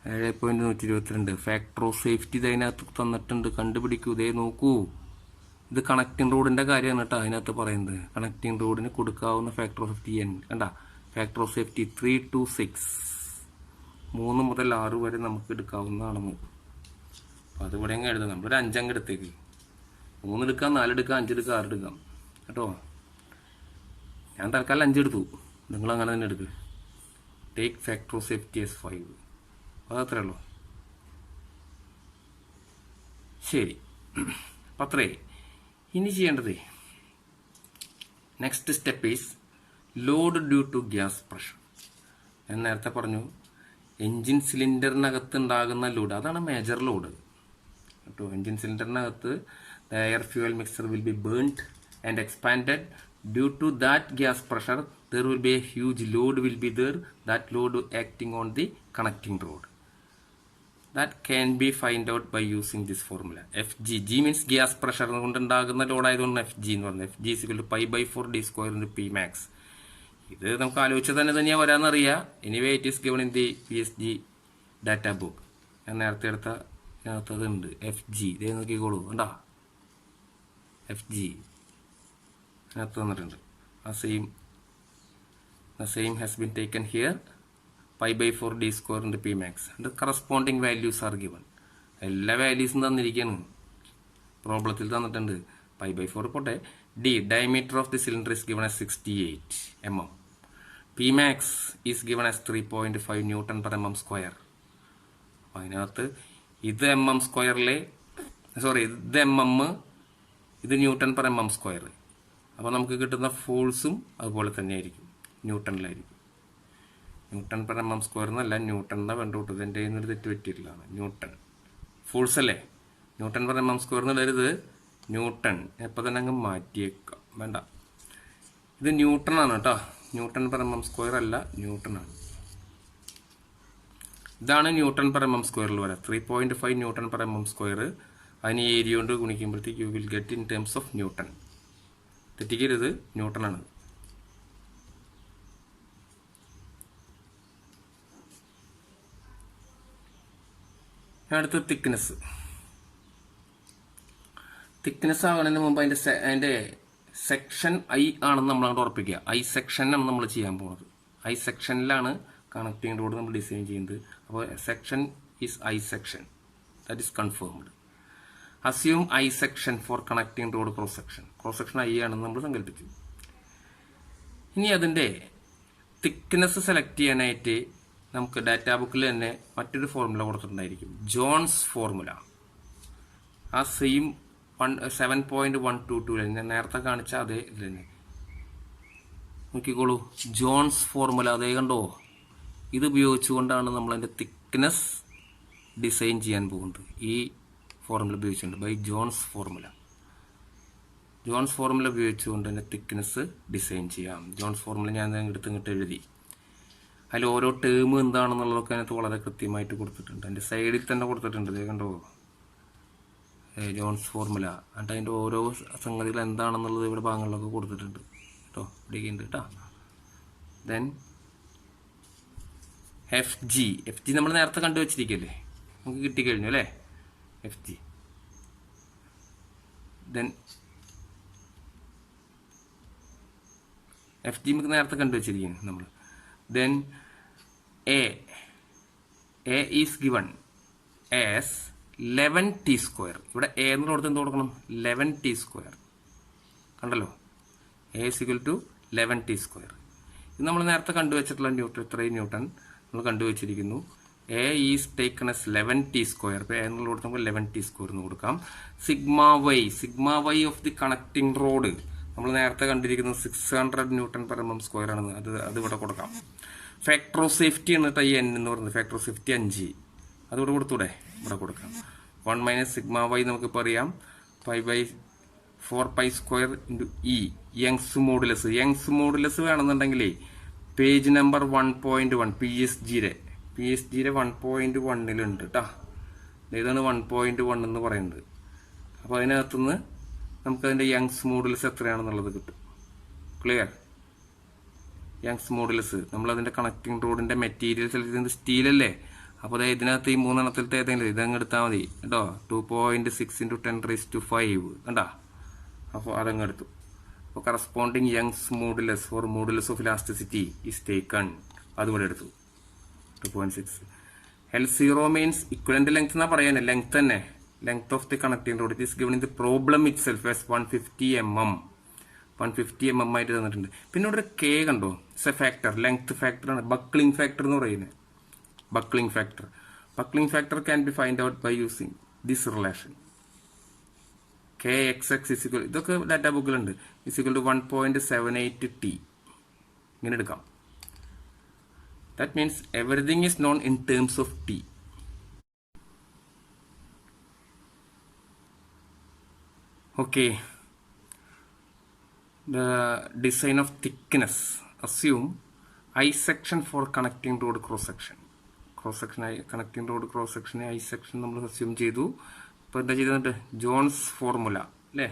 7.122. ഫാക്ടർ ഓഫ് സേഫ്റ്റി ഇതിനകത്ത് തന്നിട്ടുണ്ട്, കണ്ടുപിടിക്കൂ. ഇതേ നോക്കൂ, ഇത് കണക്റ്റിംഗ് റോഡിൻ്റെ കാര്യമാണ് കേട്ടോ അതിനകത്ത് പറയുന്നത്. കണക്റ്റിംഗ് റോഡിന് കൊടുക്കാവുന്ന ഫാക്ടർ ഓഫ് സേഫ്റ്റി കണ്ട ഫാക്ടർ ഓഫ് സേഫ്റ്റി 3 to 6, 3 മുതൽ 6 വരെ നമുക്ക് എടുക്കാവുന്നതാണെന്ന്. അപ്പോൾ അതിവിടെ അങ്ങ് എഴുതാം. നമ്മളൊരു 5 അങ്ങ് എടുത്തേക്ക്. 3 എടുക്കാം, 4 എടുക്കാം, 5 എടുക്കാം, 6 എടുക്കാം കേട്ടോ. ഞാൻ തൽക്കാലം 5 എടുത്തു, നിങ്ങൾ അങ്ങനെ തന്നെ എടുക്കുക. Take factor of safety as 5. അതത്രേ ഉള്ളൂ. ശരി, അപ്പം അത്രേ. ഇനി ചെയ്യേണ്ടത് next step is load due to gas pressure. ഞാൻ നേരത്തെ പറഞ്ഞു എൻജിൻ സിലിണ്ടറിനകത്ത് ഉണ്ടാകുന്ന ലോഡ്, അതാണ് മേജർ ലോഡ് കേട്ടോ. എൻജിൻ സിലിണ്ടറിനകത്ത് the air fuel mixer will be burned and expanded. Due to that gas pressure there will be a huge load will be there. That load acting on the connecting rod. That can be find out by using this formula. Fg, G means gas pressure കൊണ്ടുണ്ടാകുന്ന ലോഡായതുകൊണ്ട് FG എന്ന് പറഞ്ഞത്. FG is equal to pi/4 d² into P max. ഇത് നമുക്ക് ആലോചിച്ചാൽ തന്നെയാണ് വരാമെന്നറിയാം. Anyway it is given in the PSG data book. ഞാൻ നേരത്തെ എടുത്തതുണ്ട് FG. ഇതേ നോക്കിക്കോളൂ, കണ്ടാ FG അതിനകത്ത് തന്നിട്ടുണ്ട്. The same has been taken here. pi/4 d² into P max. And the corresponding values are given. എല്ലാ വാല്യൂസും തന്നിരിക്കുകയാണ്, പ്രോബ്ലത്തിൽ തന്നിട്ടുണ്ട്. pi/4 പോട്ടെ. D, diameter of the cylinder is given as 68 mm. P max is given as 3.5 Newton per mm square. അപ്പോൾ അതിനകത്ത് ഇത് mm സ്ക്വയറിലെ ഇത് mm, ഇത് newton per mm square. അപ്പോൾ നമുക്ക് കിട്ടുന്ന ഫോഴ്സും അതുപോലെ തന്നെ ആയിരിക്കും, ന്യൂട്ടണിലായിരിക്കും. ന്യൂട്ടൺ പെർ mm സ്ക്വയർ എന്നല്ല, ന്യൂട്ടൺ എന്നാണ് കണ്ടുവിട്ടത്. എൻ്റെ കയ്യിൽ നിന്നൊരു തെറ്റ് പറ്റിയിട്ടില്ലാണ്. ന്യൂട്ടൺ ഫോഴ്സ് അല്ലേ, ന്യൂട്ടൺ പെർ mm സ്ക്വയർ എന്നുള്ളത് ന്യൂട്ടൺ. എപ്പോൾ തന്നെ അങ്ങ് മാറ്റിയേക്കാം, വേണ്ട. ഇത് ന്യൂട്ടൺ ആണ് കേട്ടോ, ന്യൂട്ടൺ പെർ mm സ്ക്വയർ അല്ല, ന്യൂട്ടൺ ആണ്. ഇതാണ് ന്യൂട്ടൺ പെർ mm സ്ക്വയറിൽ വരാം. 3.5 ന്യൂട്ടൺ പെർ mm സ്ക്വയർ. അതിന് ഏരിയ കൊണ്ട് ഗുണിക്കുമ്പോഴത്തേക്ക് you will get in terms of newton. തെറ്റിക്കരുത്, ന്യൂട്ടൺ ആണ്. അടുത്ത തിക്നെസ്. തിക്നെസ് ആകുന്നതിന് മുമ്പ് അതിൻ്റെ സെക്ഷൻ I ആണെന്ന് നമ്മൾ അങ്ങോട്ട് ഉറപ്പിക്കുക. I സെക്ഷനാണ് നമ്മൾ ചെയ്യാൻ പോകുന്നത്. I സെക്ഷനിലാണ് കണക്റ്റിംഗ് റോഡ് നമ്മൾ ഡിസൈൻ ചെയ്യുന്നത്. അപ്പോൾ section is I section, that is confirmed. Assume I section four connecting road cross section. Cross section I ആണെന്ന് നമ്മൾ സങ്കല്പിച്ചു. ഇനി അതിൻ്റെ തിക്നെസ് സെലക്ട് ചെയ്യാനായിട്ട് നമുക്ക് ഡാറ്റാ ബുക്കിൽ തന്നെ മറ്റൊരു ഫോർമുല കൊടുത്തിട്ടുണ്ടായിരിക്കും, ജോൺസ് ഫോർമുല. ആ സെയിം 7.122 ഞാൻ നേരത്തെ കാണിച്ച അതേ ഇതിൽ തന്നെ നോക്കിക്കോളൂ. ജോൺസ് ഫോർമുല അതേ കണ്ടോ. ഇത് ഉപയോഗിച്ചുകൊണ്ടാണ് നമ്മൾ അതിൻ്റെ തിക്നെസ് ഡിസൈൻ ചെയ്യാൻ പോകുന്നത്. ഈ ഫോർമുല ഉപയോഗിച്ചുകൊണ്ട് by John's formula. John's formula ഉപയോഗിച്ചുകൊണ്ട് തന്നെ തിക്നെസ് ഡിസൈൻ ചെയ്യാം. ജോൺസ് ഫോർമുല ഞാൻ ഇങ്ങോട്ട് എഴുതി. അതിൽ ഓരോ ടേം എന്താണെന്നുള്ളതൊക്കെ അതിനകത്ത് വളരെ കൃത്യമായിട്ട് കൊടുത്തിട്ടുണ്ട്. അതിൻ്റെ സൈഡിൽ തന്നെ കൊടുത്തിട്ടുണ്ട്, ഇത് കണ്ടോ, ജോൺസ് ഫോർമുല. എന്നിട്ട് അതിൻ്റെ ഓരോ സംഗതികൾ എന്താണെന്നുള്ളത് ഇവിടെ ഭാഗങ്ങളിലൊക്കെ കൊടുത്തിട്ടുണ്ട് കേട്ടോ, ഇവിടെയൊക്കെ ഉണ്ട് കേട്ടോ. ദെൻ FG നമ്മൾ നേരത്തെ കണ്ടുവച്ചിരിക്കല്ലേ, നമുക്ക് കിട്ടിക്കഴിഞ്ഞു അല്ലേ FG. ദെൻ FG നമുക്ക് നേരത്തെ കണ്ടുവച്ചിരിക്കുന്നു നമ്മൾ. Then A is given as 11t². ഇവിടെ A എന്നുള്ളടത്ത് എന്ത് കൊടുക്കണം, 11t². കണ്ടല്ലോ, A is equal to 11t². ഇത് നമ്മൾ നേരത്തെ കണ്ടുവച്ചിട്ടുള്ള ന്യൂട്ടൺ, ഇത്രയും ന്യൂട്ടൺ നമ്മൾ കണ്ടുവച്ചിരിക്കുന്നു. A is taken as 11t². അപ്പോൾ A എന്നുള്ളടത്ത് നമുക്ക് 11t² എന്ന് കൊടുക്കാം. Sigma y of the connecting road നമ്മൾ നേരത്തെ കണ്ടിരിക്കുന്നത് 600 ന്യൂട്ടൺ പെർ mm സ്ക്വയർ ആണെന്ന്. അത് ഇവിടെ കൊടുക്കാം. ഫാക്ടർ ഓഫ് സേഫ്റ്റി ആണ് കേട്ടോ ഈ N എന്ന് പറയുന്നത്. ഫാക്ടർ ഓഫ് സേഫ്റ്റി 5, അതിവിടെ കൊടുത്തൂടെ, ഇവിടെ കൊടുക്കാം. 1 - സിഗ്മ y നമുക്കിപ്പോൾ അറിയാം pi by 4 square into E Young's modulus വേണമെന്നുണ്ടെങ്കിലേ പേജ് നമ്പർ 1.1 പി എസ് ജിയുടെ 1.1 കേട്ടോ. ഇതാണ് 1.1 എന്ന് പറയുന്നത്. അപ്പോൾ അതിനകത്തുനിന്ന് നമുക്കതിൻ്റെ യങ്സ് മോഡുലസ് എത്രയാണെന്നുള്ളത് കിട്ടും. ക്ലിയർ? യങ്സ് മോഡുലസ് നമ്മളതിൻ്റെ കണക്റ്റിംഗ് റോഡിൻ്റെ മെറ്റീരിയൽ സെലക്ട് ചെയ്യുന്നത് സ്റ്റീലല്ലേ. അപ്പോൾ അതായത് ഇതിനകത്ത് ഈ 3 ഏതെങ്കിലും ഇതങ്ങ് എടുത്താൽ മതി കേട്ടോ. 2.6 × 10⁵ കണ്ടാ. അപ്പോൾ അതങ്ങ് എടുത്തു. അപ്പോൾ corresponding Young's modulus for modulus of elasticity is taken. അതുകൂടെ എടുത്തു 2.6. L0 മീൻസ് ഇക്വലന്റ് ലെങ്ത് എന്നാ പറയാൻ, ലെങ്ത് തന്നെ, length of the connecting rod. It is given in the problem itself as 150 mm ആയിട്ട് തന്നിട്ടുണ്ട്. പിന്നെ ഇവിടെ കെ കണ്ടോ, it's a factor, length factor ആണ്, ബക്ലിംഗ് ഫാക്ടർ എന്ന് പറയുന്നത്. Buckling factor can be find out by using this relation. KXX is equal, ഇതൊക്കെ data ബുക്കിലുണ്ട്, ഇസിക്വൽ ടു 1.78 T. ഇങ്ങനെ എടുക്കാം. That means everything is known in terms of T. Okay. The design of thickness. Assume I section for connecting road cross section. Connecting road cross section I section നമ്മൾ assume ചെയ്തു. ഇപ്പോൾ എന്താ ചെയ്തിട്ട് John's formula അല്ലേ,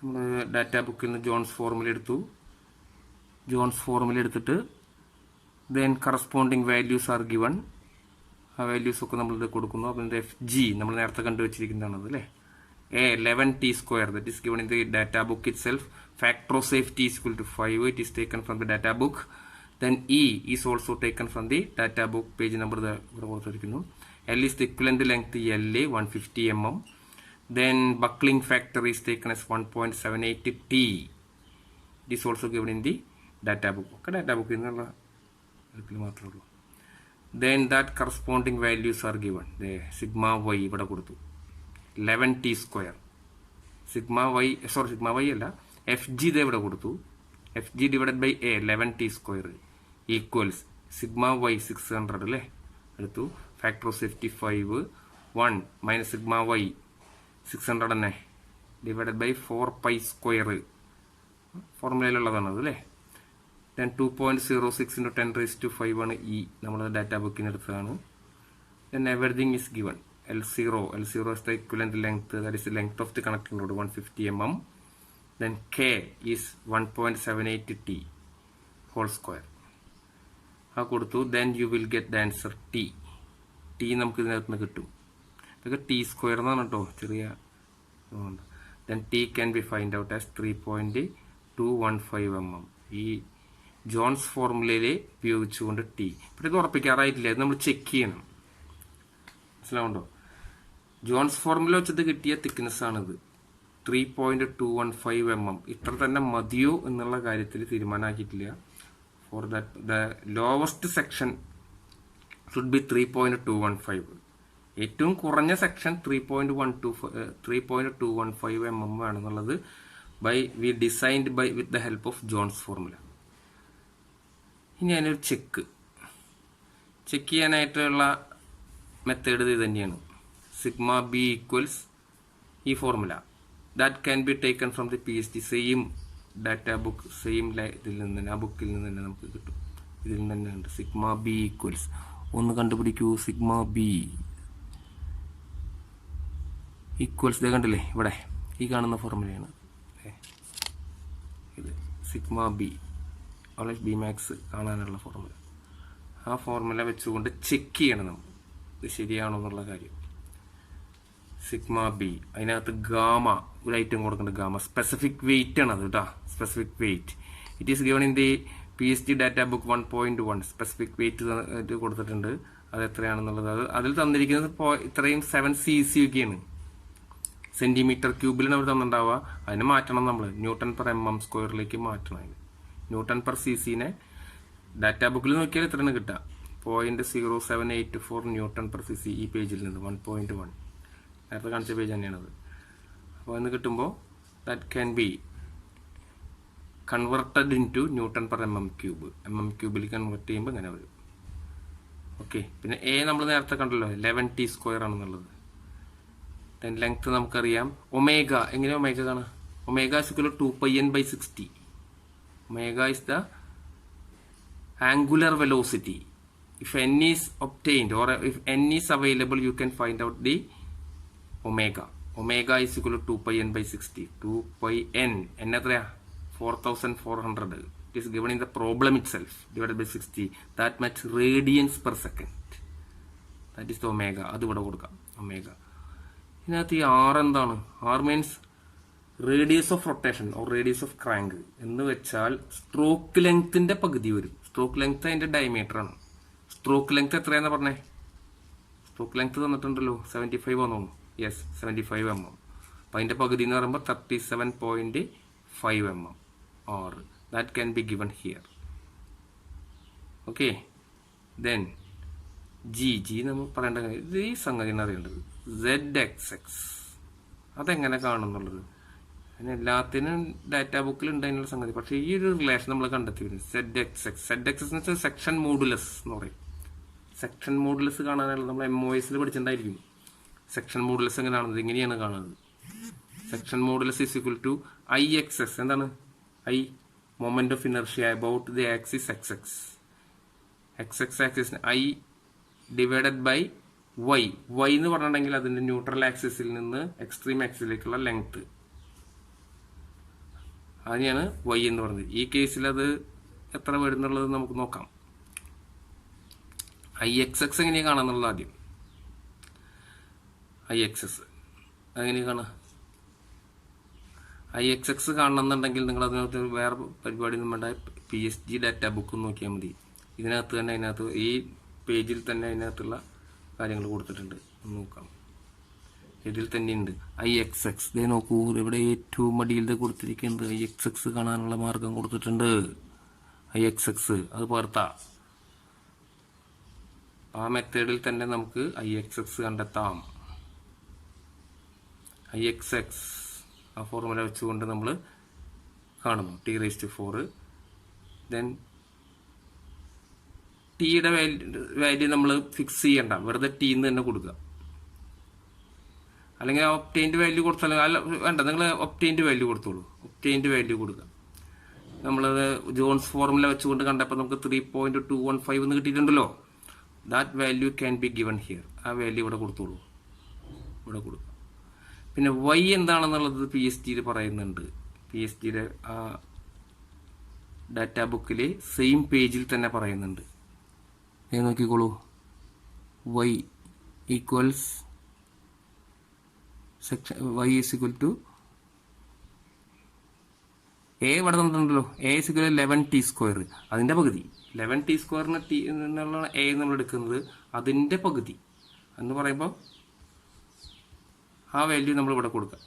നമ്മൾ data ബുക്കിൽ നിന്ന് John's formula എടുത്തിട്ട് then corresponding values are given. ആ വാല്യൂസ് ഒക്കെ നമ്മളിത് കൊടുക്കുന്നു. അപ്പോൾ ഇതിൻ്റെ FG നമ്മൾ നേരത്തെ കണ്ടുവച്ചിരിക്കുന്നതാണത് അല്ലേ. 11 T² that is given in the data book itself. Factor of safety is equal to 5. It is taken from the data book. Then E is also taken from the data book. Page number ഇവിടെ കൊടുത്തിരിക്കുന്നു. L is the equivalent length LA 150 mm. Then buckling factor is taken as 1.78 T. It is also given in the data book. ഒക്കെ data ബുക്കിൽ നിന്നുള്ള മാത്രമേ ഉള്ളൂ. Then that corresponding values are given. Sigma y ഇവിടെ കൊടുത്തു 11 T². sigma y അല്ല, FG ഇത് ഇവിടെ കൊടുത്തു. FG divided by A 11 T² equals sigma y 600 അല്ലേ എടുത്തു. Factor of safety 5 1 minus sigma y 600 തന്നെ ഡിവൈഡഡ് ബൈ 4π² ഫോർമുലയിലുള്ളതാണ് അത് അല്ലേ. then 2.06 × 10⁵ ആണ് ഈ നമ്മൾ ഡാറ്റാ ബുക്കിന് എടുത്തതാണ്. then everything is given. L0 is the equivalent length, that is the length of the connecting rod 150 mm. then K is 1.78 T whole square. ആ കൊടുത്തു. then you will get the answer T നമുക്ക് ഇതിനകത്ത് നിന്ന് കിട്ടും. ഇതൊക്കെ T² എന്നാണ് കേട്ടോ, ചെറിയ. then T can be find out as 3.215 mm. ഈ ജോൺസ് ഫോർമുലയിലെ ഉപയോഗിച്ചുകൊണ്ട് T. ഇപ്പം ഇത് ഉറപ്പിക്കാറായിട്ടില്ല, ഇത് നമ്മൾ ചെക്ക് ചെയ്യണം. മനസ്സിലാവുണ്ടോ? ജോൺസ് ഫോർമുല വെച്ചത് കിട്ടിയ തിക്നെസ് ആണിത് 3.215 mm. ഇത്ര തന്നെ മതിയോ എന്നുള്ള കാര്യത്തിൽ തീരുമാനമാക്കിയിട്ടില്ല. For that the lowest section should be 3.215. ഏറ്റവും കുറഞ്ഞ സെക്ഷൻ 3.215 mm വേണമെന്നുള്ളത് we designed with the help of Jones formula. ഇനി അതിനൊരു ചെക്ക് ചെയ്യാനായിട്ടുള്ള മെത്തേഡ് ഇത് തന്നെയാണ്. സിഗ്മ ബി ഈക്വൽസ് ഈ formula that can be taken from the PSG same data book, same ഇതിൽ നിന്ന് തന്നെ, ആ ബുക്കിൽ നിന്ന് തന്നെ നമുക്ക് കിട്ടും. ഇതിൽ നിന്ന് തന്നെ ഉണ്ട്. സിഗ്മ ബി ഈക്വൽസ് ഒന്ന് കണ്ടുപിടിക്കൂ. സിഗ്മ ബി ഈക്വൽസ് ഇതേ കണ്ടില്ലേ, ഇവിടെ ഈ കാണുന്ന ഫോർമുലയാണ് ഇത്. സിഗ്മ ബി ബി മാക്സ് കാണാനുള്ള ഫോർമുല. ആ ഫോർമുല വെച്ചുകൊണ്ട് ചെക്ക് ചെയ്യണം നമ്മൾ ഇത് ശരിയാണോ എന്നുള്ള കാര്യം. സിഗ്മ ബി, അതിനകത്ത് ഗാമ ഒരു ഐറ്റം കൊടുക്കേണ്ട, ഗാമ സ്പെസിഫിക് വെയിറ്റ് ആണ് അത് കേട്ടോ. Specific weight it is given in the PSG data book 1.1. Specific weight കൊടുത്തിട്ടുണ്ട്. അത് എത്രയാണെന്നുള്ളത് അതിൽ തന്നിരിക്കുന്നത് ഇപ്പോൾ ഇത്രയും 7 cc ഒക്കെയാണ്. സെന്റിമീറ്റർ ക്യൂബിലാണ് അവർ തന്നിട്ടുണ്ടാവുക. അതിന് മാറ്റണം നമ്മൾ, Nm²ലേക്ക് മാറ്റണം. അതിന് Nm/cc ഡാറ്റാ ബുക്കിൽ നോക്കിയാൽ എത്രയാണ് കിട്ടുക? 0.0784 Nm/cc ഈ പേജിൽ നിന്ന് 1.1 നേരത്തെ കാണിച്ച പേജ് തന്നെയാണത്. അപ്പോൾ എന്ന് കിട്ടുമ്പോൾ that can be converted into Nm/mm³. mm³ convert ചെയ്യുമ്പോൾ ഇങ്ങനെ വരും. ഓക്കെ. പിന്നെ A നമ്മൾ നേരത്തെ കണ്ടല്ലോ 11 T² ആണെന്നുള്ളത്. ദെൻ ലെങ്ത് നമുക്കറിയാം. ഒമേഗ എങ്ങനെ ഒമേഗ കാണാം? Omega is equal to 2πn/60. Omega is the angular velocity. If n is obtained or if n is available, you can find out the omega. Omega is equal to 2πn/60. 2πn എന്നത്രയാ? 4400. It is given in the problem itself, divided by 60. That much radians per second. That is the omega. അത് ഇവിടെ കൊടുക്കാം, omega. ഇതിനകത്ത് ഈ r എന്താണ്? r means radius of rotation or radius of crank എന്ന് വെച്ചാൽ stroke ലെങ്ത്തിന്റെ പകുതി വരും. സ്ട്രോക്ക് ലെങ്ത് അതിന്റെ ഡയമീറ്റർ ആണ്. സ്ട്രോക്ക് ലെങ്ത് എത്രയാണെന്ന് പറഞ്ഞേ? സ്ട്രോക്ക് ലെങ്ത് തന്നിട്ടുണ്ടല്ലോ, 75 വന്നോ? Yes, 75 mm. അപ്പം അതിന്റെ പകുതി എന്ന് പറയുമ്പോൾ 37.5 mm or that can be given here. Okay, then g നമ്മൾ പറയേണ്ട ഇത് ഈ സംഗതി അറിയേണ്ടത് zxx അതെങ്ങനെ കാണുന്നുള്ളത്. അതിന് എല്ലാത്തിനും ഡാറ്റാ ബുക്കിൽ ഉണ്ട് അതിനുള്ള സംഗതി. പക്ഷേ ഈ ഒരു റിലേഷൻ നമ്മൾ കണ്ടെത്തി വരുന്നത് ZXX എന്ന് വെച്ചാൽ സെക്ഷൻ മോഡുലസ് എന്ന് പറയും. സെക്ഷൻ മോഡുലസ് കാണാനുള്ള നമ്മൾ MOSൽ പഠിച്ചിട്ടുണ്ടായിരിക്കും. സെക്ഷൻ മോഡുലസ് എങ്ങനെയാണത്? ഇങ്ങനെയാണ് കാണുന്നത്. Section modulus is equal to IXS. എന്താണ് I? Moment of inertia about the axis XX. XX axis I divided by Y. Y എന്ന് പറഞ്ഞിട്ടുണ്ടെങ്കിൽ അതിന്റെ ന്യൂട്രൽ ആക്സിസിൽ നിന്ന് എക്സ്ട്രീം ആക്സിസിലേക്കുള്ള ലെങ്ത്, അതിനെയാണ് Y എന്ന് പറഞ്ഞത്. ഈ കേസിൽ അത് എത്ര വരുന്നുള്ളത് നമുക്ക് നോക്കാം. IXX എങ്ങനെയാണ് കാണാന്നുള്ളത് ആദ്യം. IXS അതെങ്ങനെയാണ് കാണാം? IXX കാണണമെന്നുണ്ടെങ്കിൽ നിങ്ങൾ അതിനകത്ത് വേറെ പരിപാടി ഒന്നും വേണ്ട, PSG ഡാറ്റ ബുക്ക് നോക്കിയാൽ മതി. ഇതിനകത്ത് തന്നെ അതിനകത്ത് ഈ പേജിൽ തന്നെ അതിനകത്തുള്ള കാര്യങ്ങൾ കൊടുത്തിട്ടുണ്ട്, നോക്കാം. ഇതിൽ തന്നെയുണ്ട് IXX. ഇതേ നോക്കൂ, ഇവിടെ ഏറ്റവും അടിയിൽ കൊടുത്തിരിക്കുന്നത് IXX കാണാനുള്ള മാർഗം കൊടുത്തിട്ടുണ്ട്. IXX അത് പകർത്താ. ആ മെത്തേഡിൽ തന്നെ നമുക്ക് IXX കണ്ടെത്താം. IXX ആ ഫോർമുല വെച്ചുകൊണ്ട് നമ്മൾ കാണുന്നു T⁴. ദെൻ ടിയുടെ വാല്യൂ നമ്മൾ ഫിക്സ് ചെയ്യണ്ട, വെറുതെ T എന്ന് തന്നെ കൊടുക്കുക. അല്ലെങ്കിൽ ഒപ്റ്റൈൻഡ് വാല്യൂ കൊടുത്താലും അല്ല വേണ്ട, നിങ്ങൾ ഒപ്റ്റൈൻഡ് വാല്യൂ കൊടുത്തോളൂ. ഒപ്റ്റൈൻഡ് വാല്യൂ കൊടുക്കുക. നമ്മളത് ജോൺസ് ഫോർമുല വെച്ചുകൊണ്ട് കണ്ടപ്പോൾ നമുക്ക് 3.215 എന്ന് കിട്ടിയിട്ടുണ്ടല്ലോ. That value can be given here. ആ വാല്യൂ ഇവിടെ കൊടുത്തോളൂ, ഇവിടെ കൊടുക്കുക. പിന്നെ Y എന്താണെന്നുള്ളത് PSG പറയുന്നുണ്ട്. PSGയുടെ ആ ഡാറ്റാ ബുക്കിൽ സെയിം പേജിൽ തന്നെ പറയുന്നുണ്ട്. നോക്കിക്കോളൂ, Y equals section Y is equal to A ഇവിടെ തന്നിട്ടുണ്ടല്ലോ. A is equal 11t². അതിന്റെ പകുതി 11t² T എന്നുള്ള A നമ്മൾ എടുക്കുന്നത് അതിന്റെ പകുതി എന്ന് പറയുമ്പോൾ ആ വാല്യൂ നമ്മൾ ഇവിടെ കൊടുക്കുക.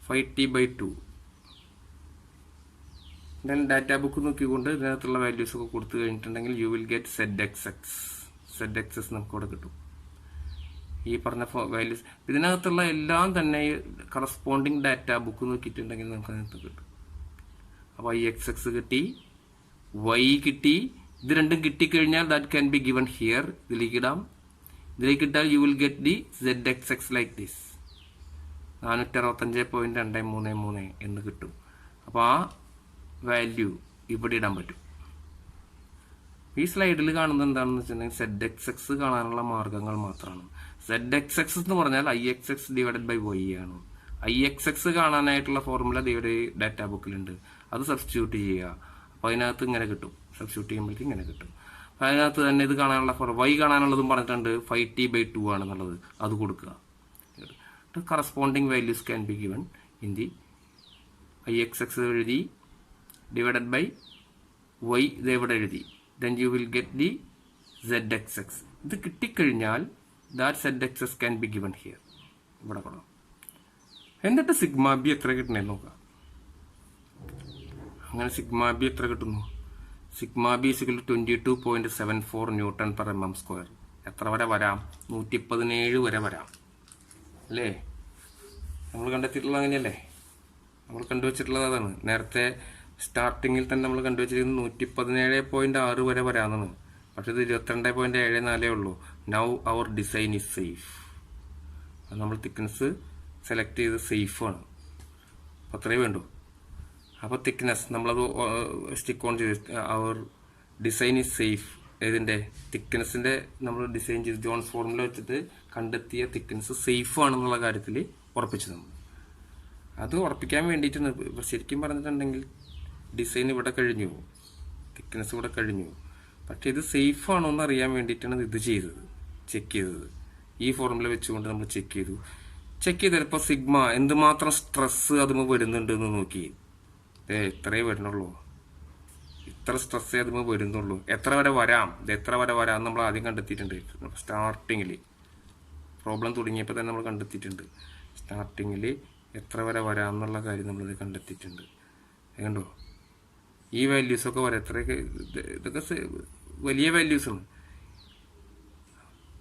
5t/2. എന്തായാലും ഡാറ്റാ ബുക്ക് നോക്കിക്കൊണ്ട് ഇതിനകത്തുള്ള വാല്യൂസ് ഒക്കെ കൊടുത്തു കഴിഞ്ഞിട്ടുണ്ടെങ്കിൽ യു വിൽ ഗെറ്റ് ZXX നമുക്ക് ഇവിടെ കിട്ടും. ഈ പറഞ്ഞ വാല്യൂസ് ഇതിനകത്തുള്ള എല്ലാം തന്നെ കറസ്പോണ്ടിങ് ഡാറ്റാ ബുക്ക് നോക്കിയിട്ടുണ്ടെങ്കിൽ നമുക്ക് അതിനകത്ത് കിട്ടും. അപ്പോൾ IXX കിട്ടി, Y കിട്ടി. ഇത് രണ്ടും കിട്ടിക്കഴിഞ്ഞാൽ that can be given here. ഇതിലേക്ക് ഇടാം. ഇതിലേക്ക് ഇട്ടാൽ U will get the ZXX like this 465.233 എന്ന് കിട്ടും. അപ്പോൾ ആ വാല്യൂ ഇവിടെ ഇടാൻ പറ്റും. ഈ സ്ലൈഡിൽ കാണുന്നത് എന്താണെന്ന് വെച്ചിട്ടുണ്ടെങ്കിൽ ZXX കാണാനുള്ള മാർഗങ്ങൾ മാത്രമാണ്. ZXX എന്ന് പറഞ്ഞാൽ IXX ഡിവൈഡഡ് ബൈ Y ആണ്. IXX കാണാനായിട്ടുള്ള ഫോർമുല ഇവിടെ ഡാറ്റാ ബുക്കിലുണ്ട്, അത് സബ്സ്റ്റിറ്റ്യൂട്ട് ചെയ്യുക. അപ്പോൾ അതിനകത്ത് ഇങ്ങനെ കിട്ടും. സബ്സ്റ്റിറ്റ്യൂട്ട് ചെയ്യുമ്പോഴേക്കും ഇങ്ങനെ കിട്ടും. അതിനകത്ത് തന്നെ ഇത് കാണാനുള്ള Y കാണാനുള്ളതും പറഞ്ഞിട്ടുണ്ട് 5t/2 ആണെന്നുള്ളത്, അത് കൊടുക്കുക. Corresponding values can be given in the IXX എഴുതി ഡിവൈഡഡ് ബൈ Y ഇത് എവിടെ എഴുതി. Then you will get the ZXX. ഇത് കിട്ടിക്കഴിഞ്ഞാൽ that ZXX can be given here. ഇവിടെ കൊടുക്കാം. എന്നിട്ട് സിഗ്മ ബി എത്ര കിട്ടണേ നോക്കാം. അങ്ങനെ സിഗ്മ ബി എത്ര കിട്ടുന്നു? Sigma B = 22.74 Nm². എത്ര വരെ വരാം? 117 വരെ വരാം അല്ലേ? നമ്മൾ കണ്ടെത്തിയിട്ടുള്ളത് അങ്ങനെയല്ലേ? നമ്മൾ കണ്ടുവച്ചിട്ടുള്ളത് അതാണ്. നേരത്തെ സ്റ്റാർട്ടിങ്ങിൽ തന്നെ നമ്മൾ കണ്ടുവച്ചിരിക്കുന്നത് 117.6 വരെ വരാമെന്നാണ്. പക്ഷേ ഇത് 22.74 ഉള്ളൂ. Now our design is safe. അത് നമ്മൾ തിക്നെസ് സെലക്ട് ചെയ്ത് സേഫാണ്. അപ്പോൾ അത്രയേ വേണ്ടൂ. അപ്പോൾ തിക്നെസ് നമ്മളത് സ്റ്റിക്ക് ഓൺ ചെയ്ത് അവർ ഡിസൈൻ ഈസ് സേഫ്. ഏതിൻ്റെ തിക്നെസ്സിൻ്റെ നമ്മൾ ഡിസൈൻ ചെയ്ത് ജോൺസ് ഫോർമുല വെച്ചിട്ട് കണ്ടെത്തിയ തിക്നെസ് സേഫ് ആണെന്നുള്ള കാര്യത്തിൽ ഉറപ്പിച്ചു നമ്മൾ. അത് ഉറപ്പിക്കാൻ വേണ്ടിയിട്ടാണ്. ശരിക്കും പറഞ്ഞിട്ടുണ്ടെങ്കിൽ ഡിസൈൻ ഇവിടെ കഴിഞ്ഞു, തിക്നെസ് ഇവിടെ കഴിഞ്ഞു, പക്ഷേ ഇത് സേഫ് ആണോ എന്ന് അറിയാൻ വേണ്ടിയിട്ടാണ് ഇത് ചെയ്തത്, ചെക്ക് ചെയ്തത്. ഈ ഫോർമുല വെച്ചുകൊണ്ട് നമ്മൾ ചെക്ക് ചെയ്ത് ചിലപ്പോൾ സിഗ്മ എന്തുമാത്രം സ്ട്രെസ് അതുമ്പോൾ വരുന്നുണ്ട് എന്ന് നോക്കി. ഇത്രേ വരുന്നുള്ളൂ, ഇത്ര സ്ട്രെസ്സേ അതുമ്പോൾ വരുന്നുള്ളൂ. എത്ര വരെ വരാം, ഇത് എത്ര വരെ വരാം നമ്മൾ ആദ്യം കണ്ടെത്തിയിട്ടുണ്ട്. സ്റ്റാർട്ടിങ്ങിൽ പ്രോബ്ലം തുടങ്ങിയപ്പോൾ തന്നെ നമ്മൾ കണ്ടെത്തിയിട്ടുണ്ട്. സ്റ്റാർട്ടിങ്ങിൽ എത്ര വരെ വരാം എന്നുള്ള കാര്യം നമ്മളിത് കണ്ടെത്തിയിട്ടുണ്ട്. കണ്ടോ, ഈ വാല്യൂസൊക്കെ വരാം. ഇത്രയൊക്കെ ഇതൊക്കെ വലിയ വാല്യൂസാണ്.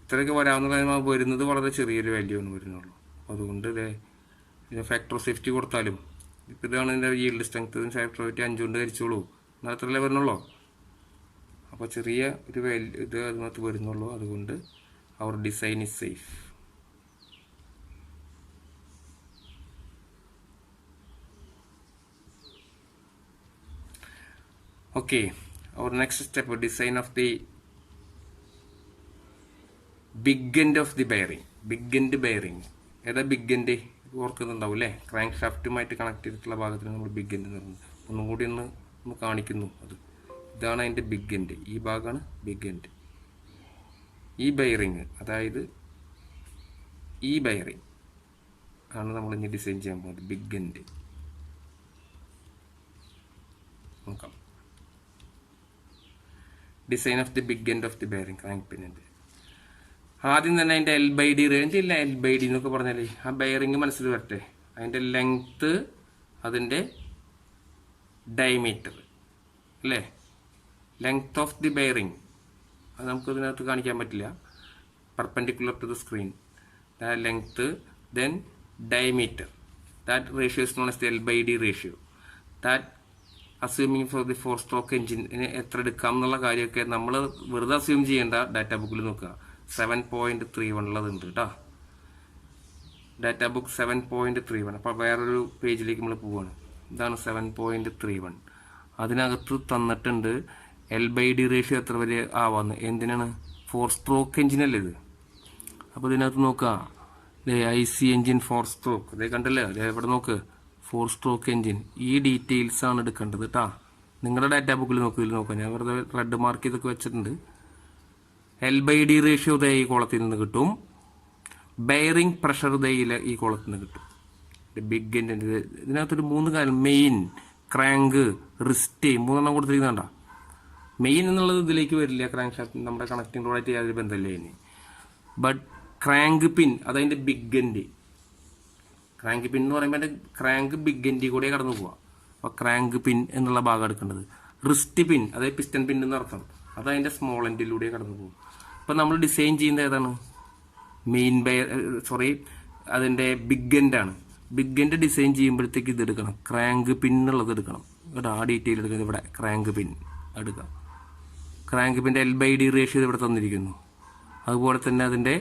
ഇത്രയൊക്കെ വരാമെന്നുള്ള വരുന്നത് വളരെ ചെറിയൊരു വാല്യൂ ആണ് വരുന്നുള്ളൂ. അതുകൊണ്ട് ഇതേ ഫാക്ടർ ഓഫ് സേഫ്റ്റി കൊടുത്താലും ഇപ്പം ഇതാണ് എൻ്റെ yield strength, factor of safety 5 കൊണ്ട് ധരിച്ചോളൂ എന്നാൽ അത്രയല്ലേ വരുന്നുള്ളൂ. അപ്പോൾ ചെറിയ ഒരു വാല്യൂ ഇത് അതിനകത്ത് വരുന്നുള്ളൂ. അതുകൊണ്ട് അവർ design is safe. Okay, our next step, design of the big end of the bearing. Big end bearing. ഏതാ ബിഗ് എൻഡ് ഓർക്കുന്നുണ്ടാവും അല്ലേ? ക്രാങ്ക് ഷാഫ്റ്റുമായിട്ട് കണക്ട് ചെയ്തിട്ടുള്ള ഭാഗത്തിന് നമ്മൾ ബിഗ് എൻഡ് എന്ന് പറയുന്നത്. ഒന്നും കൂടി ഒന്ന് കാണിക്കുന്നു. ഇതാണ് അതിൻ്റെ ബിഗ് എൻഡ്. ഈ ഭാഗമാണ് ബിഗ് എൻഡ്. ഈ ബെയറിങ്, അതായത് ഈ ബെയറിങ് ആണ് നമ്മൾ ഇനി ഡിസൈൻ ചെയ്യാൻ പോകുന്നത്. ബിഗ് എൻഡ് നോക്കാം. Design of the big end of the bearing crank പിന്നിൻ്റെ. ആദ്യം തന്നെ അതിൻ്റെ L/D റേഞ്ച് ഇല്ല, L/D എന്നൊക്കെ പറഞ്ഞാൽ ആ ബെയറിംഗ് മനസ്സിൽ വരട്ടെ. അതിൻ്റെ ലെങ്ത്ത്, അതിൻ്റെ ഡയമീറ്റർ അല്ലേ? ലെങ്ത് ഓഫ് ദി ബെയറിംഗ് അത് നമുക്ക് ഇതിനകത്ത് കാണിക്കാൻ പറ്റില്ല. Perpendicular to the screen. Length, then diameter. That ratio is known as the L/D ratio. That assuming for the 4-stroke എഞ്ചിന് എത്ര എടുക്കാം എന്നുള്ള കാര്യമൊക്കെ നമ്മൾ വെറുതെ അസ്യൂം ചെയ്യേണ്ട. ഡാറ്റാ ബുക്കിൽ നോക്കുക, 7.31 ഉള്ളതുണ്ട് കേട്ടോ. Data book 7.31. അപ്പോൾ വേറൊരു പേജിലേക്ക് നമ്മൾ പോവുകയാണ്. ഇതാണ് 7.31. അതിനകത്ത് തന്നിട്ടുണ്ട് L/D റേഷ്യോ എത്ര വരെ ആവാന്ന്. എന്തിനാണ്? 4-stroke എഞ്ചിനല്ലേ ഇത്. അപ്പോൾ ഇതിനകത്ത് നോക്കുക, IC എഞ്ചിൻ 4-stroke. അതേ കണ്ടല്ലേ, അതേ ഇവിടെ നോക്ക്, 4-stroke എഞ്ചിൻ. ഈ ഡീറ്റെയിൽസ് ആണ് എടുക്കേണ്ടത് കേട്ടോ. നിങ്ങളുടെ ഡാറ്റാ ബുക്കിൽ നോക്കാം. ഞാൻ വെറുതെ റെഡ് മാർക്ക് ചെയ്തൊക്കെ വെച്ചിട്ടുണ്ട്. L/D റേഷ്യോ ദേ ഈ കോളത്തിൽ നിന്ന് കിട്ടും. ബെയറിംഗ് പ്രഷർ ദേ ഈ കോളത്തിൽ നിന്ന് കിട്ടും. ബിഗ് എൻഡിൻ്റെ ഇതിനകത്തൊരു 3 കാര്യം, മെയിൻ, ക്രാങ്ക്, റിസ്റ്റ്, 3 കൊടുത്തിരിക്കുന്നുണ്ടോ. മെയിൻ എന്നുള്ളത് ഇതിലേക്ക് വരില്ല, ക്രാങ്ക് ഷാഫ്റ്റ് നമ്മുടെ കണക്റ്റിംഗ് റോഡായിട്ട് യാതൊരു ബന്ധമില്ല ഇനി. ബട്ട് ക്രാങ്ക് പിൻ അതതിൻ്റെ ബിഗ് എൻഡ്. ക്രാങ്ക് പിൻ എന്ന് പറയുമ്പോൾ എൻ്റെ ക്രാങ്ക് ബിഗ് എൻഡിൽ കൂടെ കടന്നു പോവാം. അപ്പോൾ ക്രാങ്ക് പിൻ എന്നുള്ള ഭാഗം എടുക്കേണ്ടത്. റിസ്റ്റ് പിൻ, അതായത് പിസ്റ്റൺ പിൻ എന്നർത്ഥം, അതതിൻ്റെ സ്മോൾ എൻഡിലൂടെ കടന്നു പോകും. അപ്പോൾ നമ്മൾ ഡിസൈൻ ചെയ്യുന്നത് ഏതാണ്? മെയിൻ അതിൻ്റെ ബിഗ് എൻഡാണ്. ബിഗ് എൻഡ് ഡിസൈൻ ചെയ്യുമ്പോഴത്തേക്ക് ഇത് എടുക്കണം, ക്രാങ്ക് പിൻ എന്നുള്ളത് എടുക്കണം. ഇവിടെ ആ ഡീറ്റെയിൽ എടുക്കുന്നത്, ഇവിടെ ക്രാങ്ക് പിൻ എടുക്കാം. ക്രാങ്ക് പിൻ്റെ L/D റേഷ്യോ ഇവിടെ തന്നിരിക്കുന്നു. അതുപോലെ തന്നെ അതിൻ്റെ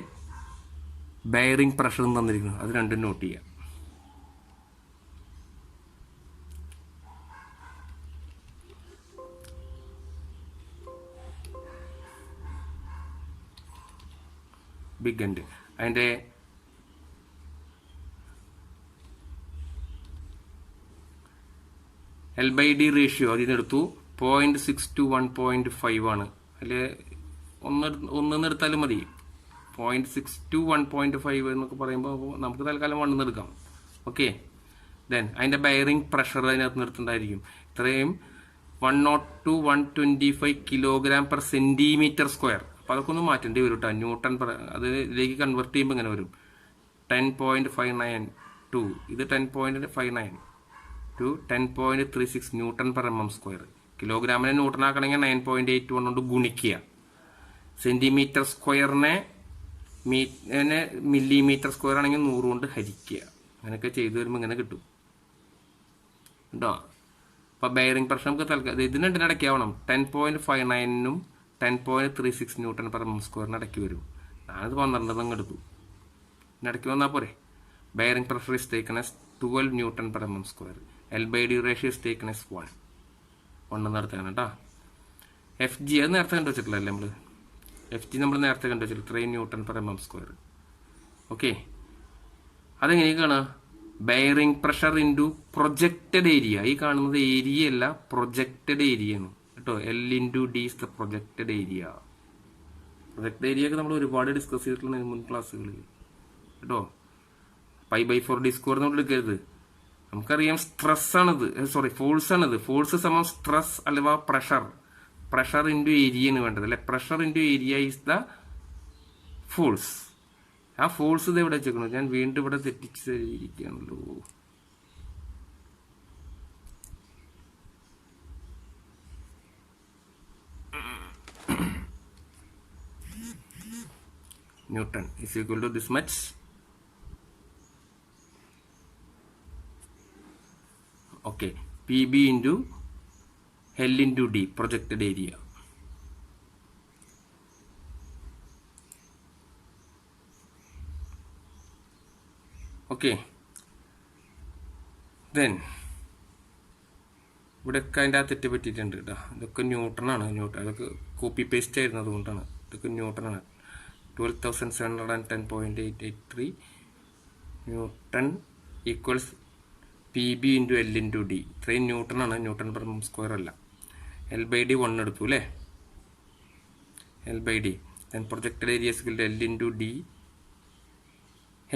ബെയറിംഗ് പ്രഷറും തന്നിരിക്കുന്നു. അത് രണ്ടും നോട്ട് ചെയ്യാം. ബിഗ് എൻഡ് അതിൻ്റെ L/D റേഷ്യോ അതിൽ നിന്ന് എടുത്തു 0.6 to 1.5 ആണ്. അതിൽ ഒന്നെന്ന് എടുത്താലും മതി. 0.6 to 1.5 എന്നൊക്കെ പറയുമ്പോൾ നമുക്ക് തൽക്കാലം 1 എടുക്കാം. ഓക്കെ. ദെൻ അതിൻ്റെ ബെയറിംഗ് പ്രഷർ അതിനകത്ത് നിർത്തുന്നുണ്ടായിരിക്കും. ഇത്രയും 100 to 125 kg/cm². അപ്പോൾ അതൊക്കെ ഒന്ന് മാറ്റേണ്ടി വരും കേട്ടോ. ന്യൂട്ടൺ അത് ഇതിലേക്ക് കൺവേർട്ട് ചെയ്യുമ്പോൾ ഇങ്ങനെ വരും. 10.59 ഇത് 10.59 to 10.36 Nm/mm². കിലോഗ്രാമിനെ ന്യൂട്ടൺ ആക്കണമെങ്കിൽ 9.81 കൊണ്ട് ഗുണിക്കുക. സെൻറ്റിമീറ്റർ²നെ മില്ലിമീറ്റർ² ആണെങ്കിൽ 100 കൊണ്ട് ഹരിക്കുക. അങ്ങനെയൊക്കെ ചെയ്തു വരുമ്പോൾ ഇങ്ങനെ കിട്ടും കേട്ടോ. അപ്പോൾ ബെയറിംഗ് പ്രഷർ നമുക്ക് തൽക്കാലം ഇതിന് രണ്ടിനിടയ്ക്കാവണം. 10.59 10.36 Nm/mm² ഇടയ്ക്ക് വരും. ഞാനത് 12 അങ്ങ് എടുത്തു. ഇടയ്ക്ക് വന്നാൽ പോരെ. Bearing pressure is taken S 12 newton per M M square. L/D ratio is taken S 1 നടത്താണ് കേട്ടോ. FG അത് നേരത്തെ കണ്ടു വെച്ചിട്ടില്ലല്ലേ നമ്മൾ. FG നമ്മൾ നേരത്തെ കണ്ടു വെച്ചിട്ട് 3 newton per M M square. Okay, അതെങ്ങനെയൊക്കെയാണ്? Bearing pressure into projected area. ഈ കാണുന്നത് ഏരിയ അല്ല, പ്രൊജക്റ്റഡ് ഏരിയ ആണ് കേട്ടോ. L/D is the projected area. Projected area ഒക്കെ നമ്മൾ ഒരുപാട് ഡിസ്കസ് ചെയ്തിട്ടുള്ള മുൻ ക്ലാസ്സുകളിൽ കേട്ടോ. π/4d² നമ്മൾ എടുക്കരുത്. നമുക്കറിയാം സ്ട്രെസ് ആണിത്, ഫോഴ്സ് ആണിത്. ഫോഴ്സ് സമം സ്ട്രെസ് അഥവാ പ്രഷർ. പ്രഷർ ഇൻറ്റു ഏരിയ ആണ് വേണ്ടത് അല്ലെ. Pressure into area is the force. ആ ഫോഴ്സ് ഇത് എവിടെ വെച്ചേക്കണു? ഞാൻ വീണ്ടും ഇവിടെ തെറ്റിച്ചിരിക്കുകയാണല്ലോ. Newton is equal to this much. Okay, PB into L into D, projected area. Okay, then ഇവിടെയൊക്കെ അതിൻ്റെ ആ തെറ്റ് പറ്റിയിട്ടുണ്ട് കേട്ടോ. ഇതൊക്കെ ന്യൂട്ടണാണ്. അതൊക്കെ കോപ്പി പേസ്റ്റ് ആയിരുന്നു, അതുകൊണ്ടാണ്. ഇതൊക്കെ ന്യൂട്ടണാണ്. 12,710.883 newton equals PB into L into D. ഇത്രയും ന്യൂട്ടണാണ്, ന്യൂട്ടൺ പെർ എം സ്ക്വയർ അല്ല. L/D 1 എടുത്തു അല്ലേ. L/D then projected area is equal to L into D.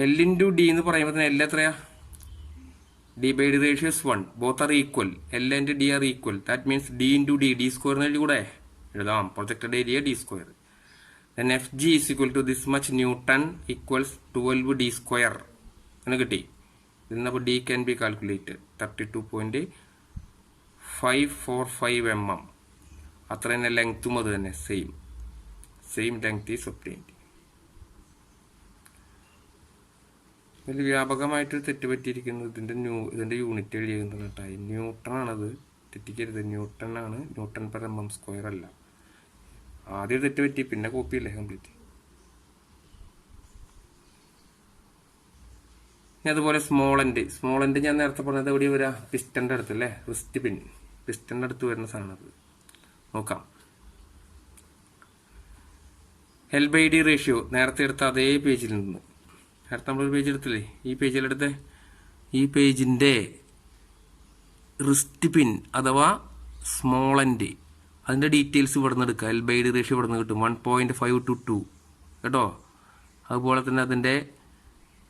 L into D എന്ന് പറയുമ്പോൾ L എത്രയാ? D/D ratio is 1. Both are equal. L and D are equal. That means D into D, D square എന്ന് കൂടെ എഴുതാം. projected area D square. Then FG is equal to this much Newton equals 12 D square എന്ന് കിട്ടി. ഇതിൽ നിന്ന് അപ്പോൾ D can be calculated 32.545 mm. അത്ര തന്നെ ലെങ്ത്തും അത് തന്നെ സെയിം ലെങ്ത് ഈസ് ഒബ്റ്റെയിൻഡ്. ഇതിൽ വ്യാപകമായിട്ട് തെറ്റുപറ്റിയിരിക്കുന്നത് ഇതിൻ്റെ യൂണിറ്റ് എഴുതിയിരിക്കുന്നത് കേട്ടോ. ന്യൂട്ടണാണത്, തെറ്റിക്കരുത്. ന്യൂട്ടണാണ്, newton per M M square അല്ല. ആദ്യം തെറ്റുപറ്റി, പിന്നെ കോപ്പിയല്ലേ കംപ്ലീറ്റ്. ഇനി അതുപോലെ സ്മോൾ എൻഡ് ഞാൻ നേരത്തെ പറഞ്ഞത് എവിടെ വരാം? പിസ്റ്റൻ്റെ അടുത്ത് അല്ലേ. റിസ്റ്റ് പിൻ പിസ്റ്റൻ്റെ അടുത്ത് വരുന്ന സാധനം അത് നോക്കാം. L/D റേഷ്യോ നേരത്തെ എടുത്ത അതേ പേജിൽ നിന്ന്, നേരത്തെ നമ്മളൊരു പേജ് എടുത്തില്ലേ, ഈ പേജിലെടുത്ത് ഈ പേജിൻ്റെ റിസ്റ്റ് പിൻ അഥവാ സ്മോൾ എൻഡ് അതിൻ്റെ ഡീറ്റെയിൽസ് ഇവിടെ നിന്ന് എടുക്കുക. L/D റേഷ്യോ ഇവിടെ നിന്ന് കിട്ടും 1.5 to 2 കേട്ടോ. അതുപോലെ തന്നെ അതിൻ്റെ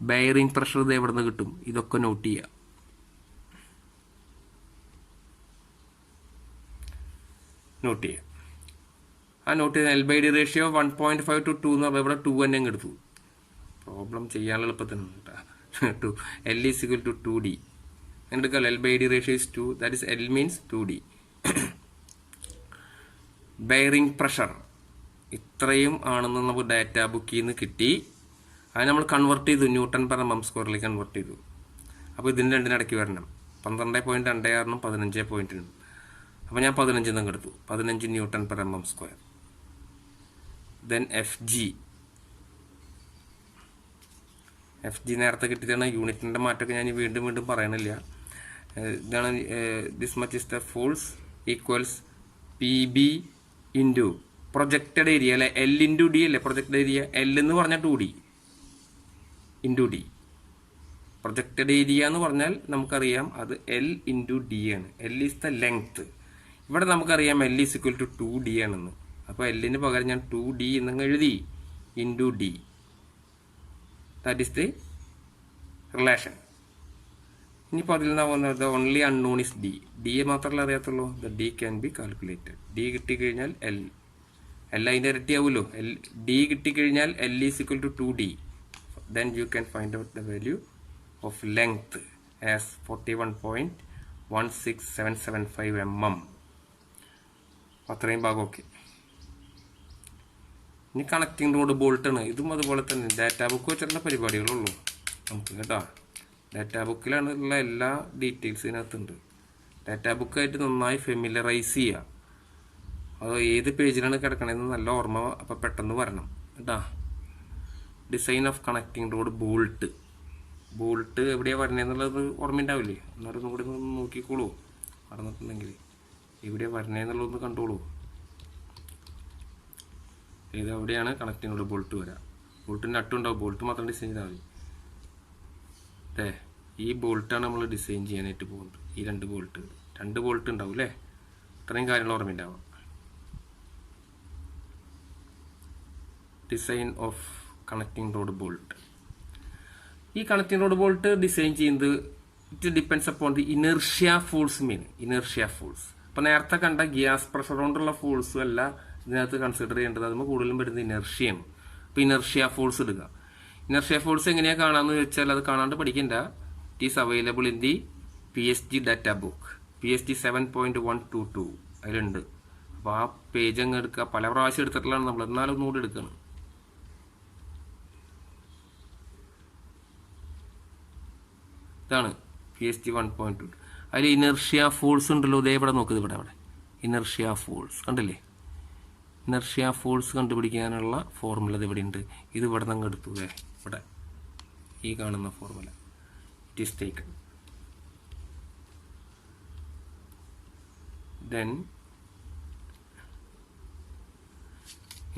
ബെയറിംഗ് പ്രഷർ ഇത് എവിടെ നിന്ന് കിട്ടും, ഇതൊക്കെ നോട്ട് ചെയ്യുക. ആ നോട്ട് ചെയ്ത L/D റേഷ്യോ 1.5 to 2 എന്ന് പറയുമ്പോൾ ഇവിടെ 2 തന്നെ അങ്ങ് എടുത്തു. പ്രോബ്ലം ചെയ്യാനുള്ള എളുപ്പത്തിന് കേട്ടോ. L is equal to 2D എടുക്കാം. L/D ratio is 2, that is L means 2D. Bearing pressure ഇത്രയും ആണെന്ന് നമുക്ക് ഡാറ്റ ബുക്കിൽ നിന്ന് കിട്ടി. അത് നമ്മൾ കൺവേർട്ട് ചെയ്തു, ന്യൂട്ടൺ പെർ എം എം സ്ക്വയറിലേക്ക് കൺവേർട്ട് ചെയ്തു. അപ്പോൾ ഇതിൻ്റെ രണ്ടിനിടയ്ക്ക് വരണം. 12.26 15. അപ്പോൾ ഞാൻ 15 എന്നങ്ങ് എടുത്തു. 15 newton per M M square. Then FG നേരത്തെ കിട്ടിയതാണ്. യൂണിറ്റിൻ്റെ മാറ്റമൊക്കെ ഞാൻ വീണ്ടും പറയണില്ല. ഇതാണ് this much is the force equals PB into projected area അല്ലെ. L ഇൻറ്റു D അല്ലേ പ്രൊജക്റ്റഡ് ഏരിയ. L എന്ന് പറഞ്ഞാൽ 2D into D. Projected area എന്ന് പറഞ്ഞാൽ നമുക്കറിയാം അത് L ഇൻറ്റു D ആണ്. L is the length. ഇവിടെ നമുക്കറിയാം L is equal to 2D ആണെന്ന്. അപ്പോൾ Lന് പകരം ഞാൻ 2D എന്നങ്ങ് എഴുതി into D. That is the relation. ഇനിയിപ്പോൾ അതിൽ നിന്നാണ് വന്നത് only unknown is D. D മാത്രമല്ല അറിയാത്തുള്ളൂ. The D can be calculated. D കിട്ടിക്കഴിഞ്ഞാൽ L അതിൻ്റെ ഇരട്ടിയാവുമല്ലോ. D കിട്ടിക്കഴിഞ്ഞാൽ L is equal to 2D. Then you can find out the value of length as 41.16775 mm. അത്രയും ഭാഗം ഓക്കെ. ഇനി കണക്റ്റിംഗ് റോഡ് ബോൾട്ടാണ്. ഇതും അതുപോലെ തന്നെ ഡാറ്റാ ബുക്ക് വെച്ചിട്ടുള്ള പരിപാടികളുള്ളൂ നമുക്ക് കേട്ടോ. ഡാറ്റാ ബുക്കിലാണ് ഉള്ള എല്ലാ ഡീറ്റെയിൽസ് ഇതിനകത്തുണ്ട്. ഡാറ്റാ ബുക്കായിട്ട് നന്നായി ഫെമിലറൈസ് ചെയ്യുക. അത് ഏത് പേജിലാണ് കിടക്കണമെന്ന് നല്ല ഓർമ്മ അപ്പോൾ പെട്ടെന്ന് വരണം കേട്ടോ. Design of connecting rod bolt എവിടെയാണ് വരണേന്നുള്ളത് ഓർമ്മയുണ്ടാവില്ലേ? എന്നാലും ഒന്നും കൂടി ഒന്ന് നോക്കിക്കോളൂ, മറന്നിട്ടുണ്ടെങ്കിൽ എവിടെയാണ് വരണേന്നുള്ളതൊന്ന് കണ്ടോളൂ. ഇത് എവിടെയാണ് കണക്റ്റിംഗ് റോഡ് ബോൾട്ട് വരാം. ബോൾട്ടിന് നട്ടുണ്ടാവും, ബോൾട്ട് മാത്രം ഡിസൈൻ ചെയ്താൽ മതി. അതെ, ഈ ബോൾട്ടാണ് നമ്മൾ ഡിസൈൻ ചെയ്യാനായിട്ട് പോകുന്നത്. ഈ രണ്ട് ബോൾട്ട് ഉണ്ടാവും അല്ലേ? ഇത്രയും കാര്യങ്ങൾ ഓർമ്മയുണ്ടാവാം. Design of connecting rod bolt. ഈ കണക്റ്റിംഗ് റോഡ് ബോൾട്ട് ഡിസൈൻ ചെയ്യുന്നത് it depends upon the inertia force അപ്പോൾ നേരത്തെ കണ്ട ഗ്യാസ് പ്രഷർ കൊണ്ടുള്ള ഫോഴ്സും അല്ല ഇതിനകത്ത് കൺസിഡർ ചെയ്യേണ്ടത്. അതുമ്പോൾ കൂടുതലും വരുന്നത് ഇനർഷ്യയാണ്. അപ്പോൾ ഇനർഷ്യ ഫോഴ്സ് എടുക്കുക. ഇനർഷ്യ ഫോഴ്സ് എങ്ങനെയാണ് കാണാമെന്ന് ചോദിച്ചാൽ അത് കാണാണ്ട് പഠിക്കണ്ട. It is available in the PSG data book, PSG 7.122 അതിലുണ്ട്. അപ്പോൾ ആ പേജ് അങ്ങ് എടുക്കുക. പല പ്രാവശ്യം എടുത്തിട്ടുള്ളതാണ് നമ്മൾ, എന്നാലും ഒന്നുകൂടി എടുക്കണം. ഇതാണ് PSG 1.2. അതിൽ ഇനർഷ്യ ഫോഴ്സ് ഉണ്ടല്ലോ, ഇതേ ഇവിടെ നോക്കുന്നത്. ഇവിടെ ഇനർഷ്യ ഫോഴ്സ് കണ്ടില്ലേ? ഇനർഷ്യ ഫോഴ്സ് കണ്ടുപിടിക്കാനുള്ള ഫോർമുല ഇത് ഇവിടെ ഉണ്ട്. ഇത് ഇവിടെ നിന്ന് അങ്ങ് എടുത്തു. ഇവിടെ ഈ കാണുന്ന formula it is taken. Then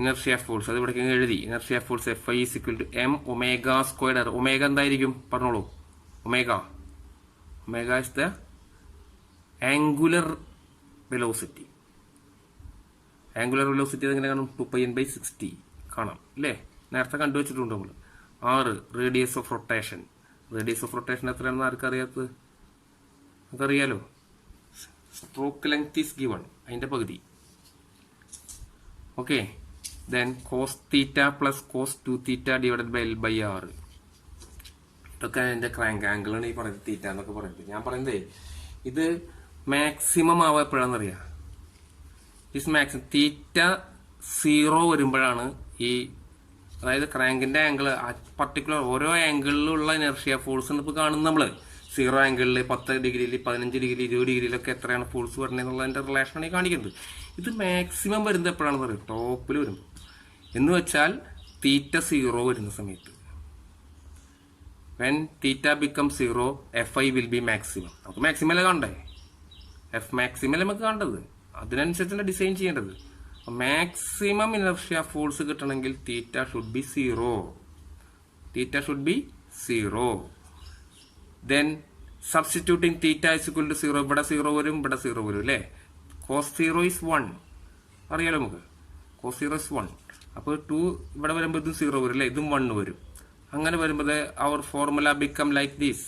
inertia force അത് ഇവിടെ എഴുതി. Inertia force Fi = m ω². Omega എന്തായിരിക്കും പറഞ്ഞോളൂ? Omega is the angular velocity. Angular velocity എങ്ങനെ കാണും? 2πn/60 കാണാം അല്ലേ? നേരത്തെ കണ്ടുവച്ചിട്ടുണ്ട് നമ്മൾ. 6 റേഡിയസ് ഓഫ് റൊട്ടേഷൻ. എത്രയാണെന്ന് ആർക്കറിയാത്തത്? അതറിയാലോ. സ്ട്രോക്ക് ലെങ്ത് ഈസ് ഗിവൺ, അതിന്റെ പകുതി. Okay, then cos θ + cos 2θ / L/r. ഇതൊക്കെ അതിന്റെ ക്രാങ്ക് ആംഗിളാണ് ഈ പറയുന്നത്, തീറ്റ എന്നൊക്കെ പറയുന്നത്. ഞാൻ പറയുന്നത് ഇത് മാക്സിമം ആവുക എപ്പോഴാണെന്നറിയാം. മാക്സിമം തീറ്റ 0 വരുമ്പോഴാണ് ഈ, അതായത് ക്രാങ്കിന്റെ ആംഗിൾ പർട്ടിക്കുലർ ഓരോ ആംഗിളിലുള്ള ഇനർഷ്യ ഫോഴ്സ് ഇപ്പോൾ കാണുന്നത് നമ്മൾ. 0 ആംഗിളിൽ 10 ഡിഗ്രിയിൽ 15 ഡിഗ്രി 20 ഡിഗ്രിയിലൊക്കെ എത്രയാണ് ഫോഴ്സ് വരുന്നത് എന്നുള്ളതിന്റെ റിലേഷനാണ് ഈ കാണിക്കുന്നത്. ഇത് മാക്സിമം വരുന്നത് എപ്പോഴാണെന്ന് പറയും? ടോപ്പിൽ വരുമ്പോൾ. എന്ന് വെച്ചാൽ തീറ്റ 0 വരുന്ന സമയത്ത്. When theta become 0 Fi will be maximum. നമുക്ക് മാക്സിമം കണ്ടേ, എഫ് മാക്സിമം നമുക്ക് കണ്ടത്, അതിനനുസരിച്ചാണ് ഡിസൈൻ ചെയ്യേണ്ടത്. മാക്സിമം ഇനർഷ്യ ഫോഴ്സ് കിട്ടണമെങ്കിൽ theta should be 0. Then substituting theta = 0. ഇവിടെ 0 വരും, ഇവിടെ 0 വരും അല്ലേ? cos 0 is 1 അറിയാലോ നമുക്ക്. cos 0 is 1. അപ്പോൾ 2 ഇവിടെ വരുമ്പോൾ ഇതും 0 വരും അല്ലേ? ഇതും 1 വരും. അങ്ങനെ വരുമ്പോൾ അവർ formula become like this.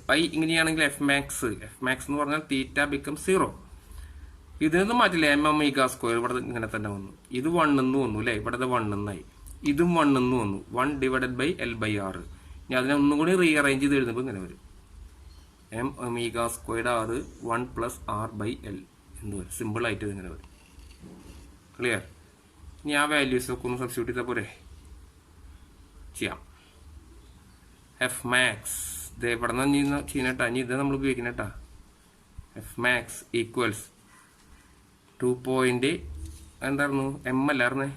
Fi ഇങ്ങനെയാണെങ്കിൽ F max എന്ന് പറഞ്ഞാൽ തീറ്റ ബിക്കം 0. ഇതിനൊന്നും മാറ്റില്ല. m⁻². ഇവിടെ ഇങ്ങനെ തന്നെ വന്നു. ഇത് 1 എന്ന് വന്നു അല്ലേ? ഇവിടെ 1 എന്നായി. ഇതും 1 എന്ന് വന്നു. 1/L/r. ഇനി അതിനെ ഒന്നും കൂടി റീഅറേഞ്ച് ചെയ്ത് എഴുതുമ്പോൾ ഇങ്ങനെ വരും. m⁻² 1 + r/L എന്ന് വരും. സിമ്പിൾ ആയിട്ട് ഇതിങ്ങനെ വരും. ക്ലിയർ? ഇനി ആ വാല്യൂസ് ഒക്കെ ഒന്ന് സബ്സ്റ്റിറ്റ്യൂട്ട് ചെയ്താൽ പോരെ? ചെയ്യാം. F max ഇത് എവിടെ നിന്ന് ചെയ്യുന്നേട്ടാ? ഇനി ഇത് നമ്മൾ ഉപയോഗിക്കുന്നേട്ടാ. F max = 2. എന്തായിരുന്നു? m അല്ലായിരുന്നേ?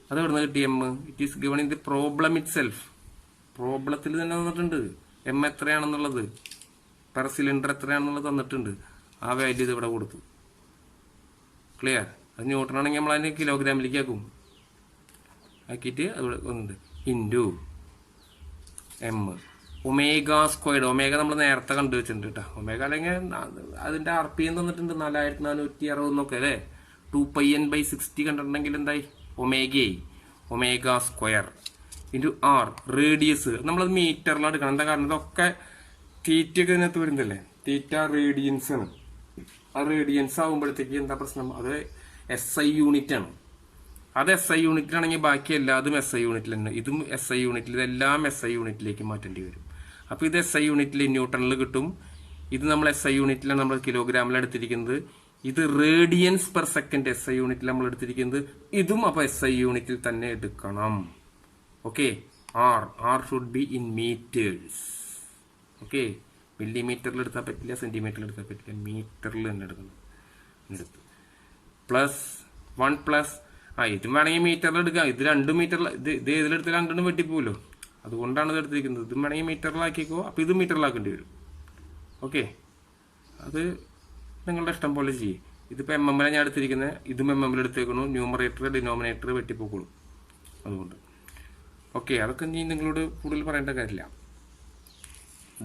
അത് എവിടെ നിന്ന് കിട്ടി m? It is given in the problem itself. പ്രോബ്ലത്തിൽ തന്നെ തന്നിട്ടുണ്ട് m എത്രയാണെന്നുള്ളത്, പെർ സിലിണ്ടർ എത്രയാണെന്നുള്ളത് തന്നിട്ടുണ്ട്. ആ വാല്യൂ ഇത് ഇവിടെ കൊടുത്തു. ക്ലിയർ? അത് ന്യൂട്ടൺ ആണെങ്കിൽ നമ്മൾ അതിനെ കിലോഗ്രാമിലേക്ക് ആക്കിയിട്ട് അത് വന്നിട്ടുണ്ട്. Into m ω². ഒമേഗ നമ്മൾ നേരത്തെ കണ്ടുവച്ചിട്ടുണ്ട് കേട്ടോ. ഒമേഗ അല്ലെങ്കിൽ അതിന്റെ RPM തന്നിട്ടുണ്ട് 4460 എന്നൊക്കെ അല്ലേ? 2πn/60 കണ്ടിട്ടുണ്ടെങ്കിൽ എന്തായി? ഒമേഗയായി. ω² ഇൻറ്റു r റേഡിയസ്. നമ്മളത് മീറ്ററിലാണ് എടുക്കണം. എന്താ കാരണം? ഇതൊക്കെ തീറ്റയൊക്കെ ഇതിനകത്ത് വരുന്നതല്ലേ? തീറ്റ റേഡിയൻസ് ആണ്. ആ റേഡിയൻസ് ആകുമ്പോഴത്തേക്ക് എന്താ പ്രശ്നം? അത് SI യൂണിറ്റ് ആണ്. അത് SI യൂണിറ്റിലാണെങ്കിൽ ബാക്കി എല്ലാതും SI യൂണിറ്റിൽ തന്നെ. ഇതും SI യൂണിറ്റിൽ, ഇതെല്ലാം SI യൂണിറ്റിലേക്ക് മാറ്റേണ്ടി വരും. അപ്പോൾ ഇത് SI യൂണിറ്റിൽ ന്യൂട്ടണിൽ കിട്ടും. ഇത് നമ്മൾ SI യൂണിറ്റിലാണ് നമ്മൾ കിലോഗ്രാമിലാണ് എടുത്തിരിക്കുന്നത്. ഇത് റേഡിയൻസ് പെർ സെക്കൻഡ് SI യൂണിറ്റിൽ നമ്മൾ എടുത്തിരിക്കുന്നത്. ഇതും അപ്പോൾ SI യൂണിറ്റിൽ തന്നെ എടുക്കണം. Okay, R should be in meters. Okay, മില്ലിമീറ്ററിൽ എടുത്താൽ പറ്റില്ല, സെന്റിമീറ്ററിൽ എടുത്താൽ പറ്റില്ല, മീറ്ററിൽ തന്നെ എടുക്കണം. എടുത്ത് +1 + ഇതും വേണമെങ്കിൽ മീറ്ററിൽ എടുക്കാം. ഇത് 2 മീറ്ററിൽ ഇത് ഏതിലെടുത്ത് രണ്ടെണ്ണം വെട്ടിപ്പോലോ, അതുകൊണ്ടാണ് ഇത് എടുത്തിരിക്കുന്നത്. ഇതും വേണമെങ്കിൽ മീറ്ററിലാക്കിക്കോ. അപ്പോൾ ഇത് മീറ്ററിലാക്കേണ്ടി വരും. ഓക്കെ, അത് നിങ്ങളുടെ ഇഷ്ടം പോലെ ചെയ്യും. ഇതിപ്പോൾ MM ഞാൻ എടുത്തിരിക്കുന്നത്, ഇതും MM എടുത്തേക്കുന്നു. ന്യൂമറേറ്റർ ഡിനോമിനേറ്റർ വെട്ടിപ്പോക്കുള്ളൂ, അതുകൊണ്ട്. ഓക്കെ, അതൊക്കെ നീ നിങ്ങളോട് കൂടുതൽ പറയേണ്ട കാര്യമില്ല.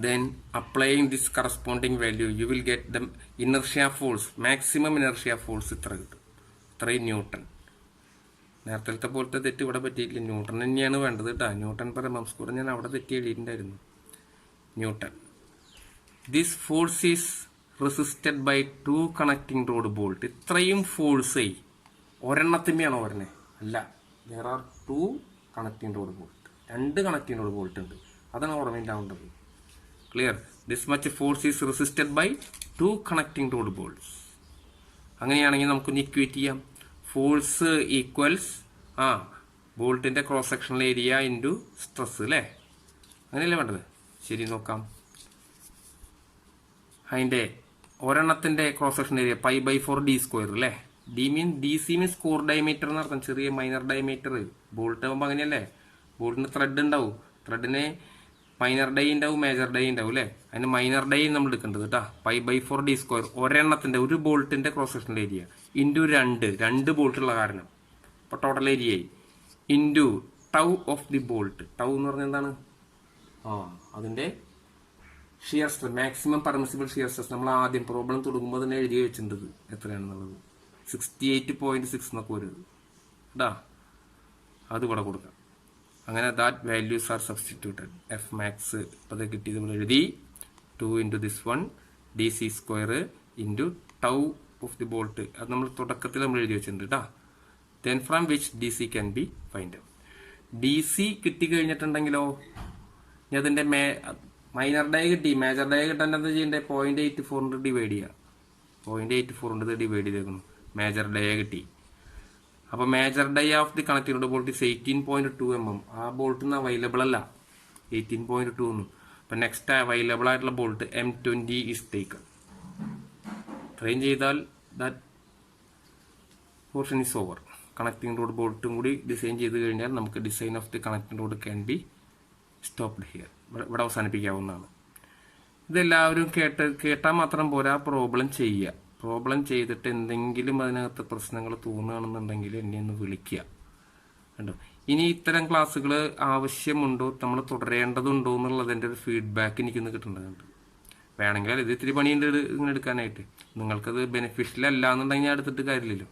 Then applying this corresponding value you will get the inertia force, maximum inertia force ഇത്ര കിട്ടും. ഇത്രയും ന്യൂട്ടൺ. നേരത്തെ പോലത്തെ തെറ്റ് ഇവിടെ പറ്റിയില്ല. ന്യൂട്ടൺ തന്നെയാണ് വേണ്ടത് കേട്ടോ. ന്യൂട്ടൺ പെർ mm സ്ക്വയർ ഞാൻ അവിടെ തെറ്റി എഴുതിയിട്ടുണ്ടായിരുന്നു. Newton. This force is resisted by 2 connecting rod bolt. ഇത്രയും ഫോഴ്സ് ഒരെണ്ണത്തിന്റെയാണോ പറഞ്ഞേ? അല്ല, there are 2 connecting rod bolt. 2 connecting rod bolt ഉണ്ട്. അതാണ് ഓർമ്മയുണ്ടാവേണ്ടത്. Clear? This much force is resisted by 2 connecting rod bolts. അങ്ങനെയാണെങ്കിൽ നമുക്കൊന്ന് ഇക്വേറ്റ് ചെയ്യാം. ഫോഴ്സ് ഈക്വൽസ് ബോൾട്ടിന്റെ cross sectional area into stress അല്ലേ? അങ്ങനെയല്ലേ വേണ്ടത്? ശരി, നോക്കാം. അതിൻ്റെ ഒരെണ്ണത്തിന്റെ ക്രോസ് സെക്ഷൻ ഏരിയ π/4d² അല്ലേ? DC മീൻസ് കോർ ഡയമീറ്റർ എന്നർത്ഥം. ചെറിയ മൈനർ ഡയമീറ്റർ. ബോൾട്ട് ആകുമ്പോൾ അങ്ങനെയല്ലേ? ബോൾട്ടിന് ത്രെഡ് ഉണ്ടാവും. ത്രെഡിന് മൈനർ ഡൈ ഉണ്ടാവും, മേജർ ഡൈ ഉണ്ടാവും അല്ലേ? അതിന് മൈനർ ഡൈ നമ്മൾ എടുക്കേണ്ടത് കേട്ടോ. π/4d² ഒരെണ്ണത്തിന്റെ, ഒരു ബോൾട്ടിന്റെ ക്രോസ് സെക്ഷൻ ഏരിയ ഇൻറ്റു 2 ബോൾട്ടുള്ള കാരണം അപ്പോൾ ടോട്ടൽ ഏരിയ ആയി. Into tau of the bolt. Tau എന്ന് പറഞ്ഞാൽ എന്താണ്? അതിന്റെ shear stress, maximum permissible shear stress. നമ്മൾ ആദ്യം പ്രോബ്ലം തുടങ്ങുമ്പോൾ തന്നെ എഴുതി വെച്ചിട്ടുണ്ട് എത്രയാണെന്നുള്ളത്. 68.6 എന്നൊക്കെ വരുന്നത് കേട്ടാ. അത് ഇവിടെ കൊടുക്കാം. അങ്ങനെ that values R substituted. F max ഇപ്പോൾ അത് കിട്ടിയത് നമ്മൾ എഴുതി. 2 into this 1 DC² into tau of the bolt. അത് നമ്മൾ തുടക്കത്തിൽ നമ്മൾ എഴുതി വെച്ചിട്ടുണ്ട് കേട്ടോ. Then from which DC can be find out. DC കിട്ടിക്കഴിഞ്ഞിട്ടുണ്ടെങ്കിലോ ഇനി അതിൻ്റെ മൈനർ ഡൈ കിട്ടി. മേജർ ഡൈ കിട്ടാൻ എന്താ ചെയ്യേണ്ടത്? 0.84 ഡിവൈഡ് ചെയ്യുക. 0.84 ഡിവൈഡ് ചെയ്തേക്കുന്നു. മേജർ ഡൈ കിട്ടി. അപ്പോൾ major dia of the connecting bolt is 18.2 mm. ആ ബോൾട്ടിന് അവൈലബിൾ അല്ല 18.2 ഒന്നും. അപ്പം നെക്സ്റ്റ് അവൈലബിൾ ആയിട്ടുള്ള ബോൾട്ട് M20 ഇസ് ടേക്കൺ. ട്രെയിൻ ചെയ്താൽ that portion is over. Connecting rod ബോൾട്ടും കൂടി ഡിസൈൻ ചെയ്ത് കഴിഞ്ഞാൽ നമുക്ക് design of the connecting rod can be stopped here. ഇവിടെ അവസാനിപ്പിക്കാവുന്നതാണ്. ഇതെല്ലാവരും കേട്ടാൽ മാത്രം പോരാ, പ്രോബ്ലം ചെയ്യുക. പ്രോബ്ലം ചെയ്തിട്ട് എന്തെങ്കിലും അതിനകത്ത് പ്രശ്നങ്ങൾ തോന്നുകയാണെന്നുണ്ടെങ്കിൽ എന്നെ ഒന്ന് വിളിക്കുക കണ്ടോ. ഇനി ഇത്തരം ക്ലാസ്സുകൾ ആവശ്യമുണ്ടോ, നമ്മൾ തുടരേണ്ടതുണ്ടോ എന്നുള്ളതിൻ്റെ ഒരു ഫീഡ്ബാക്ക് എനിക്കൊന്ന് കിട്ടേണ്ടതുണ്ട്. വേണമെങ്കിൽ ഇത് ഇത്തിരി പണിയുണ്ട് ഇങ്ങനെ എടുക്കാനായിട്ട്. നിങ്ങൾക്കത് ബെനിഫിഷ്യൽ അല്ല എന്നുണ്ടെങ്കിൽ ഞാൻ എടുത്തിട്ട് കാര്യമില്ലല്ലോ.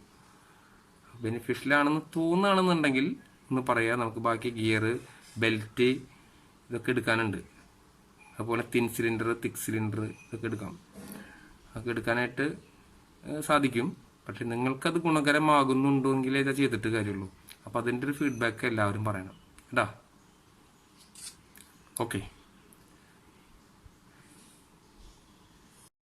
ബെനിഫിഷ്യലാണെന്ന് തോന്നുകയാണെന്നുണ്ടെങ്കിൽ ഒന്ന് പറയാം. നമുക്ക് ബാക്കി ഗിയർ, ബെൽറ്റ് ഇതൊക്കെ എടുക്കാനുണ്ട്. അതുപോലെ തിൻ സിലിണ്ടർ, തിക്ക് സിലിണ്ടർ ഇതൊക്കെ എടുക്കാം. അതൊക്കെ എടുക്കാനായിട്ട് സാധിക്കും. പക്ഷെ നിങ്ങൾക്കത് ഗുണകരമാകുന്നുണ്ടോ എങ്കിലേ ഇത് ചെയ്തിട്ട് കാര്യമുള്ളൂ. അപ്പോൾ അതിൻ്റെ ഒരു ഫീഡ്ബാക്ക് എല്ലാവരും പറയണം കേട്ടോ. ഓക്കെ.